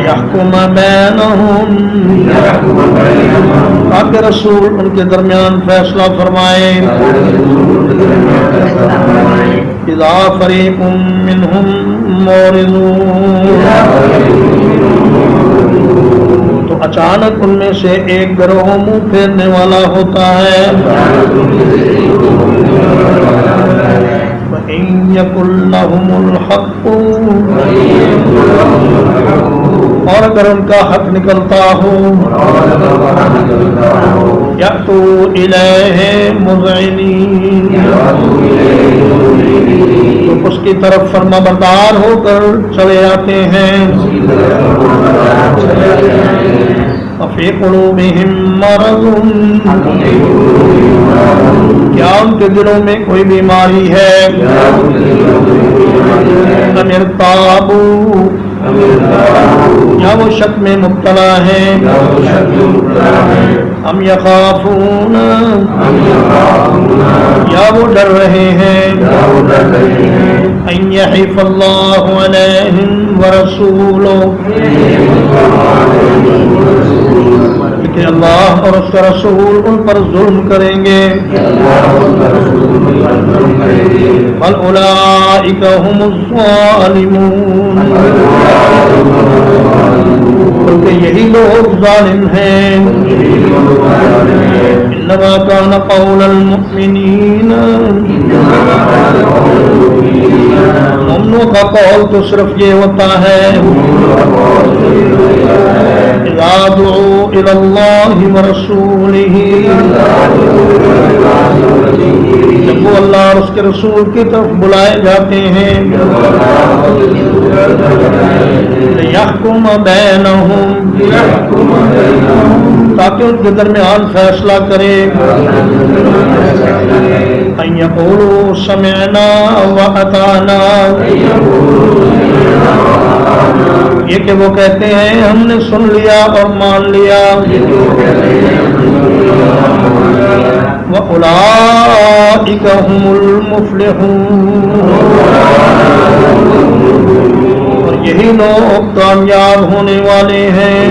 يَحْكُمَ بَيْنَهُمْ تاکہ رسول ان کے درمیان فیصلہ فرمائے. اذا فریق منہم معرضون تو اچانک ان میں سے ایک گروہ منہ پھیرنے والا ہوتا ہے. وَإِن يَكُن لَّهُمُ الْحَقُّ اور اگر ان کا حق نکلتا ہو یأتوا الیہ مذعنین تو اس کی طرف فرما بردار ہو کر چلے آتے ہیں. وفی قلوبہم مرض کیا ان کے کے دلوں میں کوئی بیماری ہے امر تابو یا وہ شک میں مبتلا ہے ہم یخافون یا وہ ڈر رہے ہیں ان یحف اللہ علیہم ورسولہ کہ اللہ اور اس کا رسول ان پر ظلم کریں گے بل اولئک هم الظالمون بلکہ یہی لوگ ظالم ہیں انما كان قول المؤمنین مومنوں کا قول تو صرف یہ ہوتا ہے اذا دعوا الى اللہ ورسولہ جب وہ اللہ اور اس کے رسول کی طرف بلائے جاتے ہیں لِيَحْكُمَ بَيْنَهُمْ تاکہ ان کے درمیان فیصلہ کرے أَن يَقُولُوا سَمِعْنَا وَأَطَعْنَا یہ کہ وہ کہتے ہیں ہم نے سن لیا اور مان لیا وَأُولَئِكَ هُمُ الْمُفْلِحُونَ اور یہی لوگ کامیاب ہونے والے ہیں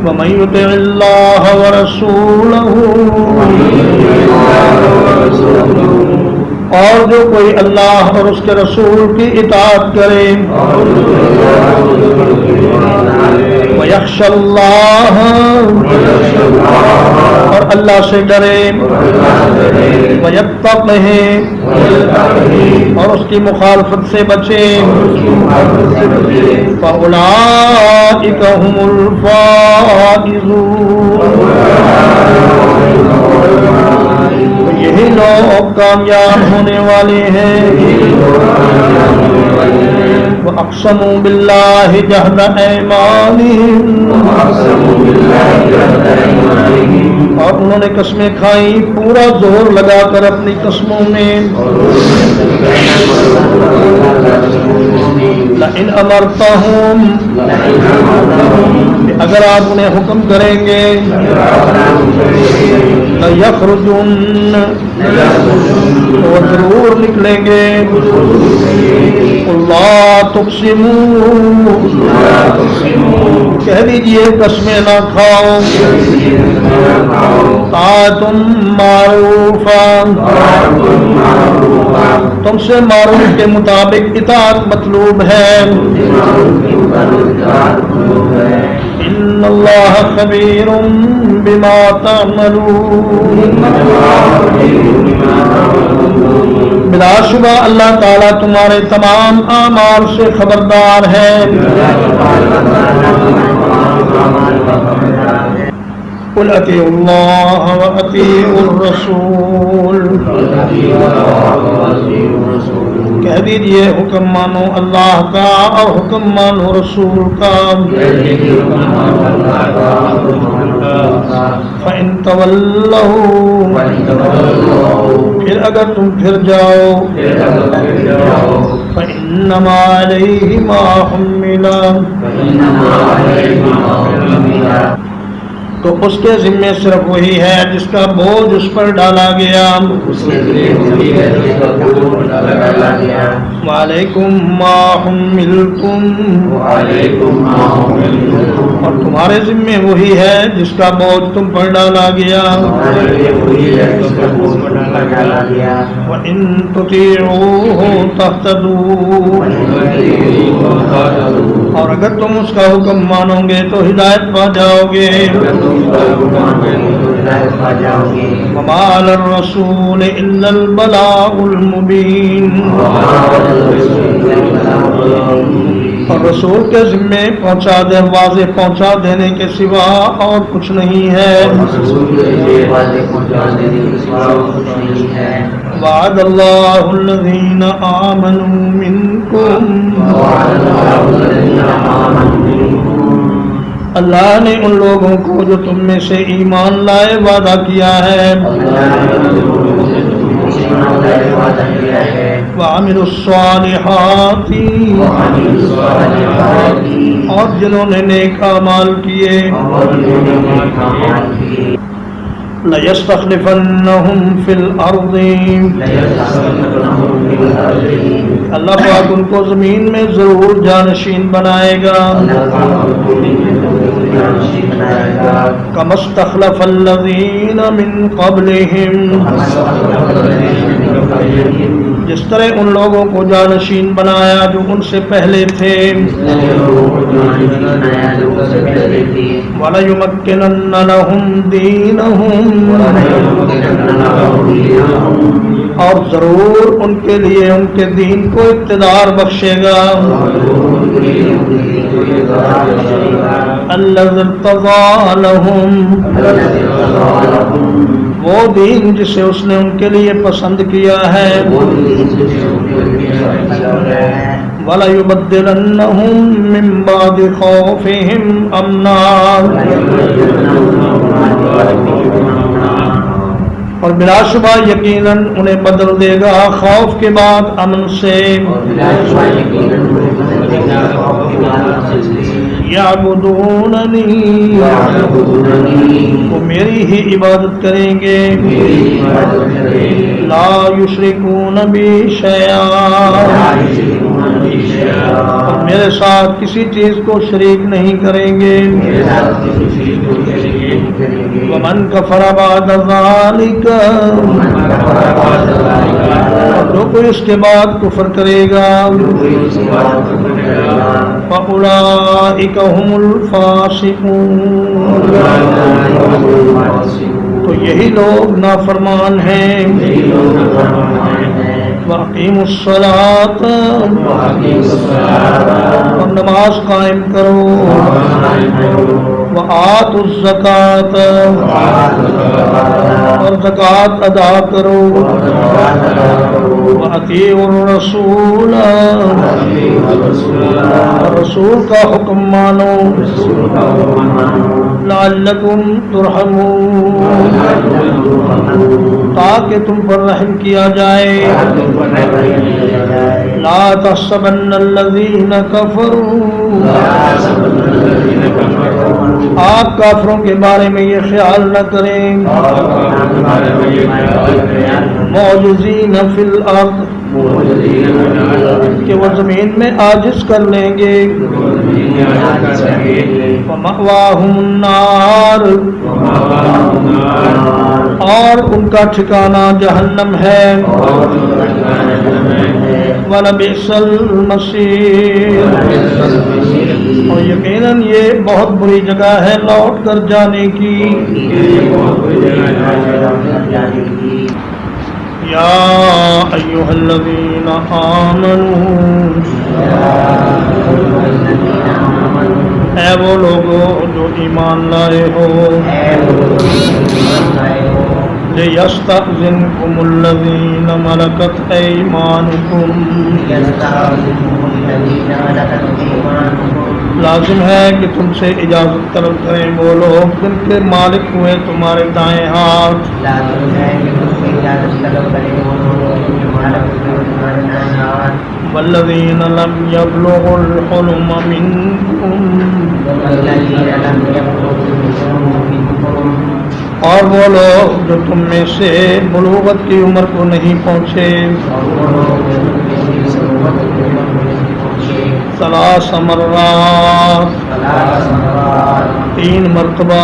وَمَن يُطِعِ اللَّهَ وَرَسُولَهُ اور جو کوئی اللہ اور اس کے رسول کی اطاعت کرے وَيَخْشَ اللَّهَ اور اللہ سے ڈرے وَيَتَّقْهِ اور اس کی مخالفت سے بچے فَأُولَئِكَ هُمُ الْفَائِزُونَ یہی لوگ کامیاب ہونے والے ہیں وَأَقْسَمُوا بِاللَّهِ جَهْدَ أَيْمَانِهِمْ اور انہوں نے قسمیں کھائیں پورا زور لگا کر اپنی قسموں میں لَإِنْ أَمَرْتَهُمْ اگر آپ انہیں حکم کریں گے لَيَخْرُجُنَّ وہ ضرور نکلیں گے اللہ تقسموا کہہ دیجئے قسمیں نہ کھاؤ طاعتم معروفہ تم سے معروف کے مطابق اطاعت مطلوب ہے ان اللہ خبیر بما تعملون بلا شبہ اللہ تعالیٰ تمہارے تمام اعمال سے خبردار ہے قل اطیعوا اللہ واطیعوا الرسول کہہ دیجئے حکم مانو اللہ کا اور حکم مانو رسول کا فَإِن تَوَلَّوْا پھر اگر تم پھر جاؤ فَإِنَّمَا عَلَيْهِ مَا حُمِّلَ تو اس کے ذمے صرف وہی ہے جس کا بوجھ اس پر ڈالا گیا وعلیکم ما حملتم اور تمہارے ذمے وہی ہے جس کا بوجھ تم پر ڈالا گیا وَإِن تُطِيعُوهُ تَهْتَدُوا اور اگر تم اس کا حکم مانو گے تو ہدایت پا جاؤ گے وَمَا عَلَى الرَّسُولِ إِلَّا الْبَلَاغُ الْمُبِينُ اور رسول کے ذمے پہنچا دے واضح پہنچا دینے کے سوا اور کچھ نہیں ہے وعد اللہ الذین آمنوا منکم اللہ نے ان لوگوں کو جو تم میں سے ایمان لائے وعدہ کیا ہے وَعَمِلُوا الصَّالِحَاتِ اور جنہوں نے نیک اعمال کیے لَيَسْتَخْلِفَنَّهُمْ فِي الْأَرْضِ اللہ پاک ان کو زمین میں ضرور جانشین بنائے گا كَمَا اسْتَخْلَفَ الَّذِينَ مِنْ قَبْلِهِمْ جس طرح ان لوگوں کو جانشین بنایا جو ان سے پہلے تھے وَلَيُمَكِّنَنَّ لَهُمْ دِينَهُمْ اور ضرور ان کے لیے ان کے دین کو اقتدار بخشے گا الَّذِي ارْتَضَىٰ لَهُمْ وہ دین جسے اس نے ان کے لیے پسند کیا ہے وَلَيُبَدِّلَنَّهُم مِّن بَعْدِ خَوْفِهِمْ أَمْنًا اور بلا شبہ یقیناً انہیں بدل دے گا خوف کے بعد امن سے یعبدوننی وہ میری ہی عبادت کریں گے لا یشرکون بی شیئا اور میرے ساتھ کسی چیز کو شریک نہیں کریں گے ومن کفر بعد ذالک جو کوئی اس کے بعد کفر کرے گا فَأُولَئِكَ هُمُ الْفَاسِقُونَ تو یہی لوگ نافرمان ہیں وَأَقِيمُوا الصَّلَاةَ اور نماز قائم کرو وَآتُوا الزَّكَاةَ اور زکوٰۃ ادا کرو وَأَطِيعُوا الرَّسُولَ اور رسول کا حکم مانو لعلکم ترحمون تاکہ تم پر رحم کیا جائے لا تحسبن الذین کفروا آپ کافروں کے بارے میں یہ خیال نہ کریں معجزین فی الارض کہ وہ زمین میں عاجز کر لیں گے وَمَأْوَاهُمُ النَّارُ اور ان کا ٹھکانہ جہنم ہے وَلَبِئْسَ الْمَصِيرُ اور یقیناً یہ بہت بری جگہ ہے لوٹ کر جانے کی یا ایھا الذین آمنوا اے وہ لوگوں جو ایمان لائے ہو لِيَسْتَأْذِنْكُمُ الَّذِينَ مَلَكَتْ أَيْمَانُكُمْ لازم ہے کہ تم سے اجازت طلب کریں وہ لوگ جن کے مالک ہوئے تمہارے دائیں ہاتھ والذین لم یبلغوا الحلم منکم اور وہ لوگ جو تم میں سے بلوغت کی عمر کو نہیں پہنچے ثلاث مرات 3 مرتبہ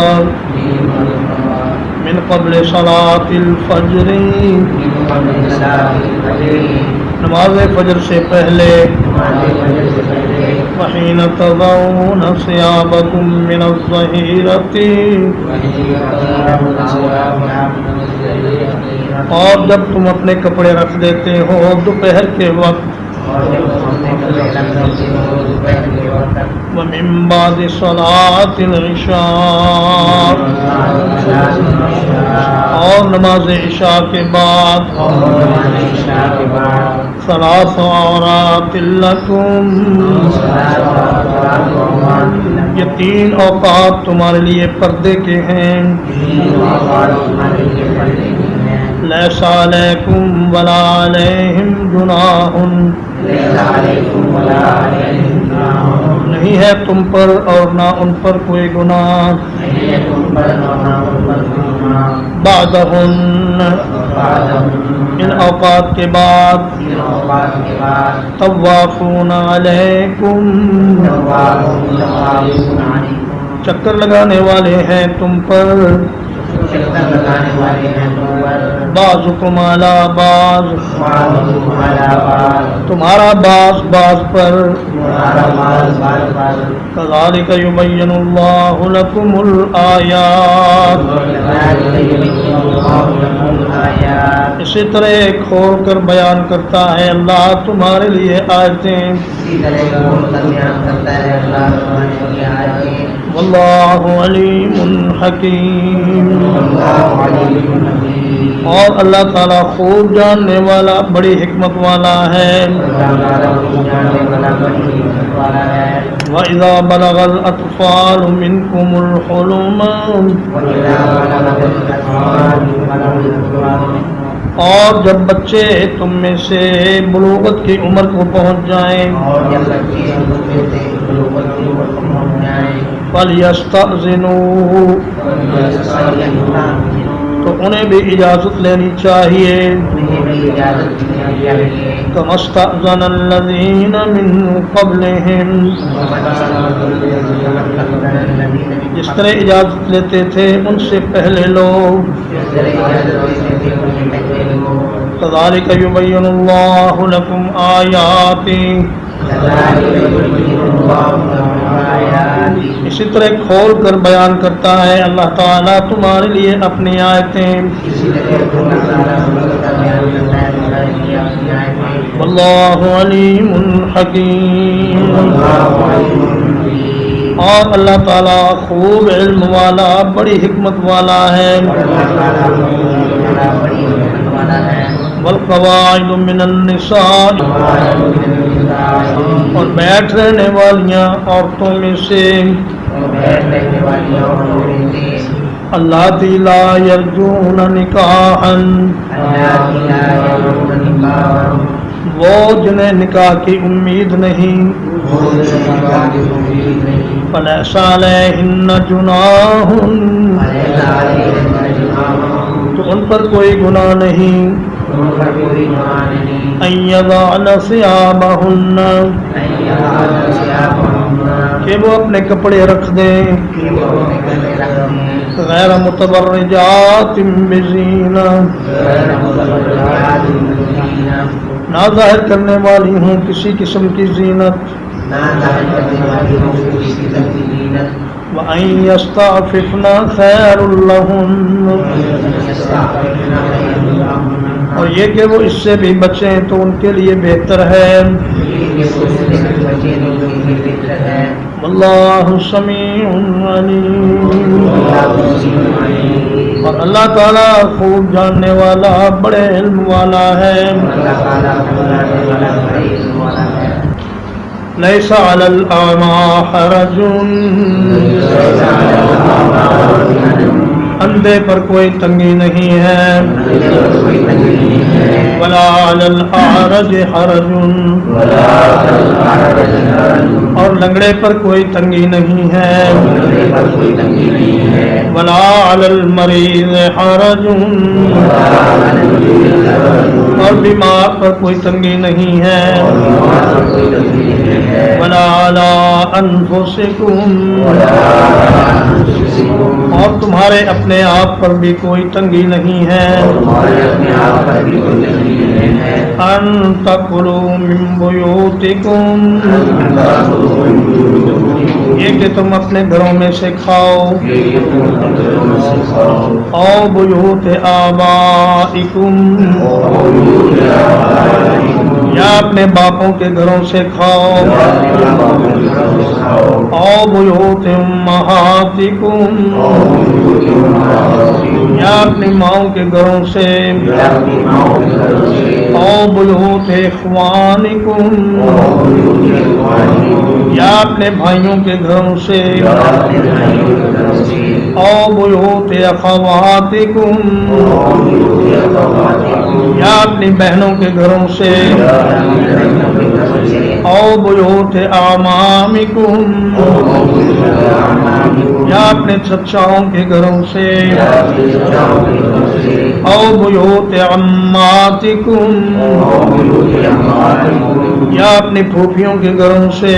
من قبل صلاة الفجر نماز فجر سے پہلے وحین تضعون ثیابکم من الظہیرۃ اور جب تم اپنے کپڑے رکھ دیتے ہو دوپہر کے وقت ومن بعد صلاة العشاء اور نماز عشاء کے بعد ثلاث عورات لکم، یہ تین اوقات تمہارے لیے پردے کے ہیں. لیس علیکم ولا علیہم جناح، نہیں ہے تم پر اور نہ ان پر کوئی گناہ. بعدہن، ان اوقات کے بعد. طوافون علیکم، چکر لگانے والے ہیں تم پر. بعضکم علی بعض، تمہارا بعض بعض پر. کذالک یبین اللہ لکم الآیات، اسی طرح کھول کر بیان کرتا ہے اللہ تمہارے لیے آیتیں. واللہ علیم حکیم، اور اللہ تعالیٰ خوب جاننے والا بڑی حکمت والا ہے. وَإِذَا بَلَغَ الْأَطْفَالُ مِنْكُمُ الْحُلُمَ، اور جب بچے تم میں سے بلوغت کی عمر کو پہنچ جائیں. فَلْيَسْتَأْذِنُوا، تو انہیں بھی اجازت لینی چاہیے. كما استأذن الذين من قبلهم، جس طرح اجازت لیتے تھے ان سے پہلے لوگ. كذلك يبين الله لكم آياته، اسی طرح کھول کر بیان کرتا ہے اللہ تعالیٰ تمہارے لیے اپنی آیتیں. واللہ علیم حکیم، اور اللہ تعالیٰ خوب علم والا بڑی حکمت والا ہے. والقواعد من النساء، اور بیٹھ رہنے والیاں عورتوں میں سے. اللاتی لا یرجون نکاحا، وہ جنہیں نکاح کی امید نہیں. فلیس علیہن جناح، تو ان پر کوئی گناہ نہیں. ان یضعن ثیابہن، کہ وہ اپنے کپڑے رکھ دیں. غیر متبرجات بزینہ، نہ ظاہر کرنے والی ہوں کسی قسم کی زینت. وَأَن يَسْتَعْفِفْنَ خَيْرٌ لَّهُنَّ، اور یہ کہ وہ اس سے بھی بچیں تو ان کے لیے بہتر ہے. واللہ سمیع علیم، اور اللہ تعالیٰ خوب جاننے والا بڑے علم والا ہے. لیس علی الاعمی حرج، اندھے پر کوئی تنگی نہیں ہے. ولا علی الاعرج حرج، اور لنگڑے پر کوئی تنگی نہیں ہے. ولا علی المریض حرج، اور بیمار پر کوئی تنگی نہیں ہے. ولا علی انفسکم، اور تمہارے اپنے آپ پر بھی کوئی تنگی نہیں ہے. ان تأکلوا من بیوتکم، یہ کہ تم اپنے گھروں میں سے کھاؤ. او بیوت آبائکم، یا اپنے باپوں کے گھروں سے کھاؤ او بیوت امہاتکم یا اپنی ماؤں کے گھروں سے او بیوت اخوانکم یا اپنے بھائیوں کے گھروں سے او بیوت اخواتکم یا اپنی بہنوں کے گھروں سے او بیوت اعمامکم یا اپنے چچاؤں کے گھروں سے او بیوت عماتکم یا اپنی پھوپھیوں کے گھروں سے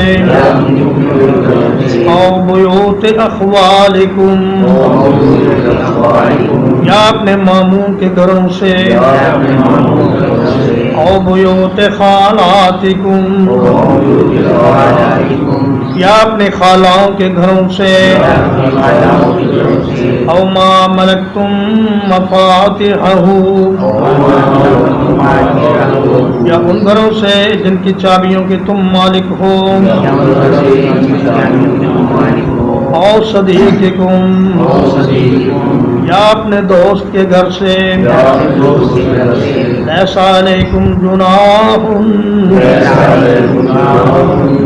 او بیوت اخوالکم یا اپنے ماموں کے گھروں سے او بیوت خالاتکم یا اپنے خالاؤں کے گھروں سے او ما ملکتم مفاتحہ یا ان گھروں سے جن کی چابیوں کے تم مالک ہو او صدیقکم یا اپنے دوست کے گھر سے لیس علیکم جناح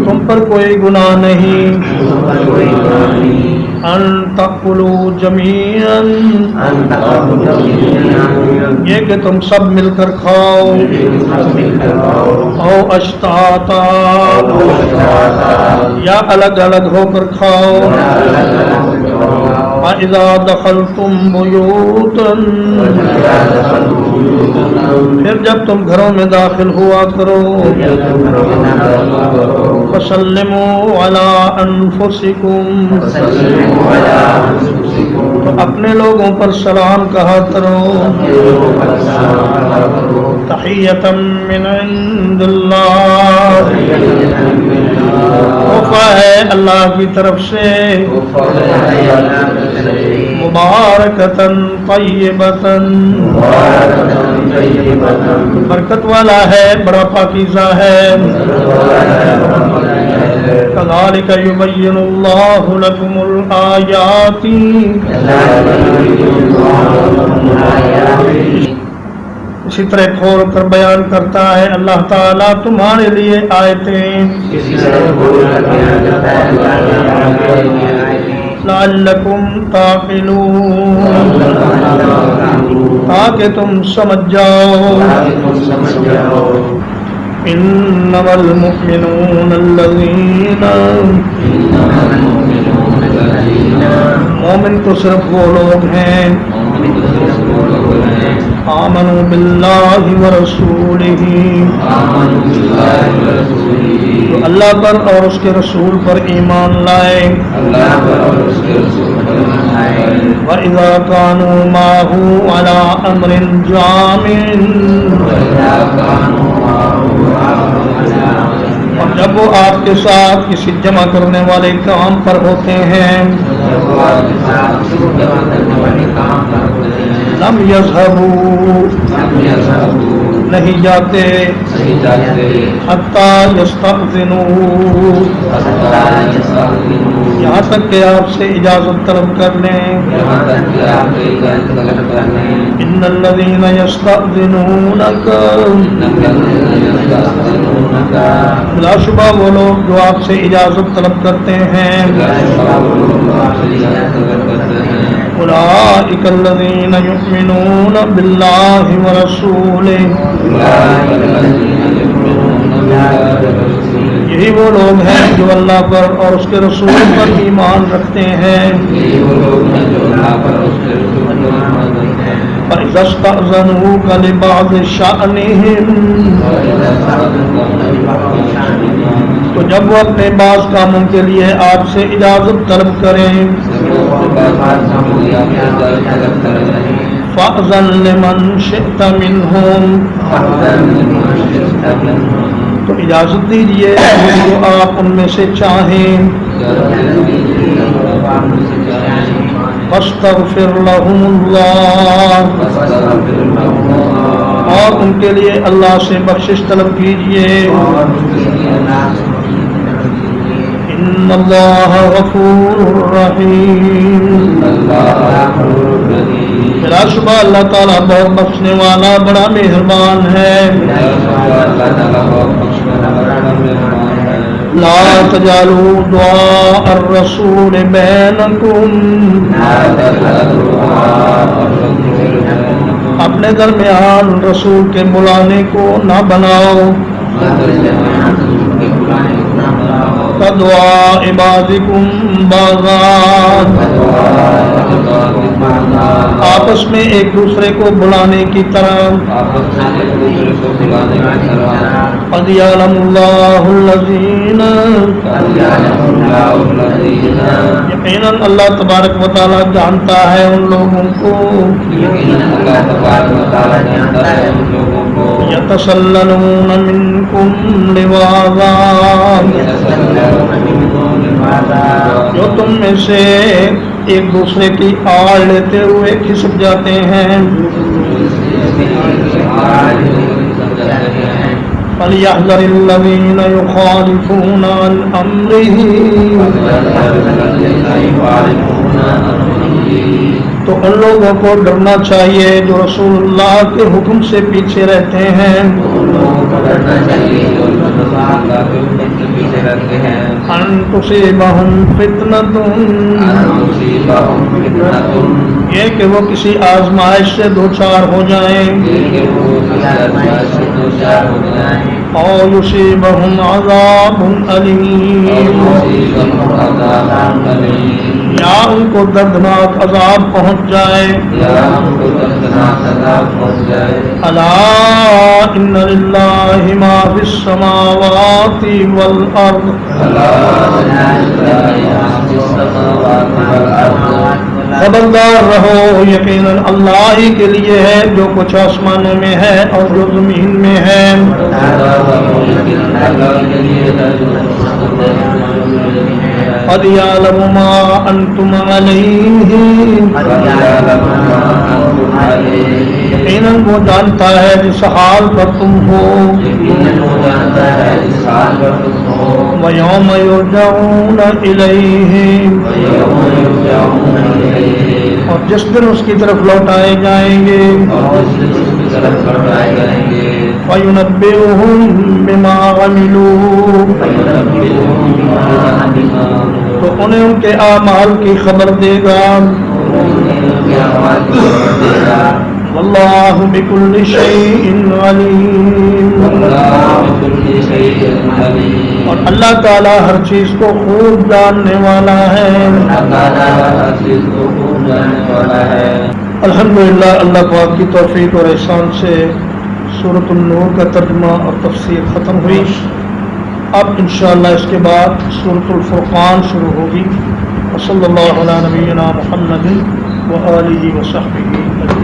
تم پر کوئی گناہ نہیں ان تأکلوا جمیعا یہ کہ تم سب مل کر کھاؤ او اشتاتا یا الگ الگ ہو کر کھاؤ فَإِذَا دَخَلْتُمْ بُيُوتًا پھر جب تم گھروں میں داخل ہوا کرو فَسَلِّمُوا عَلَىٰ أَنفُسِكُمْ تو اپنے لوگوں پر سلام کہا کرو تحیۃ من عند اللہ تحفہ ہے اللہ کی طرف سے مبارکتاً طیبتاً برکت والا ہے بڑا پاکیزہ ہے كذلك يبين الله لكم الآيات اسی طرح کھول کر بیان کرتا ہے اللہ تعالیٰ تمہارے لیے آیتیں لعلکم تعقلون تاکہ تم سمجھ جاؤ انما المؤمنون الذین مومن تو صرف وہ لوگ ہیں آمنوا باللہ ورسولہ تو اللہ پر اور اس کے رسول پر ایمان لائے وَإِذَا كَانُوا مَعَهُ عَلَىٰ أَمْرٍ جَامِعٍ اور جب وہ آپ کے ساتھ کسی جمع کرنے والے کام پر ہوتے ہیں لم یذهبوا نہیں جاتے حتی یستأذنوا یہاں تک کہ آپ سے اجازت طلب کر لیں ان الذین یستأذنونک بلا شبہ وہ لوگ جو آپ سے اجازت طلب کرتے ہیں اولئک الذین یؤمنون باللہ ورسولہ یہی وہ لوگ ہیں جو اللہ پر اور اس کے رسول پر ایمان رکھتے ہیں فَإِذَا اسْتَأْذَنُوكَ لِبَعْضِ شَأْنِهِمْ تو جب وہ اپنے بعض کاموں کے لیے آپ سے اجازت طلب کریں فَأْذَن لِمَنْ شِئْتَ مِنْهُمْ تو اجازت دیجیے جو آپ ان میں سے چاہیں فَاسْتَغْفِرْ لَهُمُ اللَّهُ اور ان کے لیے اللہ سے بخشش طلب کیجیے ان اللہ غفور رحیم بلا شبہ اللہ تعالیٰ بہت بخشنے والا بڑا مہربان ہے لا تجعلوا دعاء الرسول بینکم اپنے درمیان رسول کے بلانے کو نہ بناؤ دعاء عبادکم بعضا آپس میں ایک دوسرے کو بلانے کی طرح قد یعلم اللہ الذین یقیناً اللہ تبارک و تعالیٰ جانتا ہے ان لوگوں کو یتسللون منکم لواذا جو تم میں سے ایک دوسرے کی آڑ لیتے ہوئے کھسک جاتے ہیں فَلْيَحْذَرِ الَّذِينَ يُخَالِفُونَ عَنْ أَمْرِهِ تو ان لوگوں کو ڈرنا چاہیے جو رسول اللہ کے حکم سے پیچھے رہتے ہیں ان تصیبہم فتنۃ یہ کہ وہ کسی آزمائش سے دوچار ہو جائیں او یصیبہم عذاب علیم یا ان کو دردناک عذاب پہنچ جائے الا ان للہ ما فی السماوات والارض خبردار رہو یقیناً اللہ ہی کے لیے ہے جو کچھ آسمانوں میں ہے اور جو زمین میں ہے قد یعلم ما انتم علیہ یقیناً وہ جانتا ہے جس حال پر تم ہو وَيَوْمَ يُرْجَعُونَ إِلَيْهِ اور جس دن اس کی طرف لوٹائے جائیں گے فَيُنَبِّئُهُم بِمَا عَمِلُوا تو انہیں ان کے اعمال کی خبر دے گا واللہ بکل شیء علیم اور اللہ تعالیٰ ہر چیز کو خوب جاننے والا ہے الحمدللہ اللہ پاک کی توفیق اور احسان سے سورۃ النور کا ترجمہ اور تفسیر ختم ہوئی اب انشاءاللہ اس کے بعد سورۃ الفرقان شروع ہوگی وصلی اللہ علی نبینا محمد وآلہ وصحبہ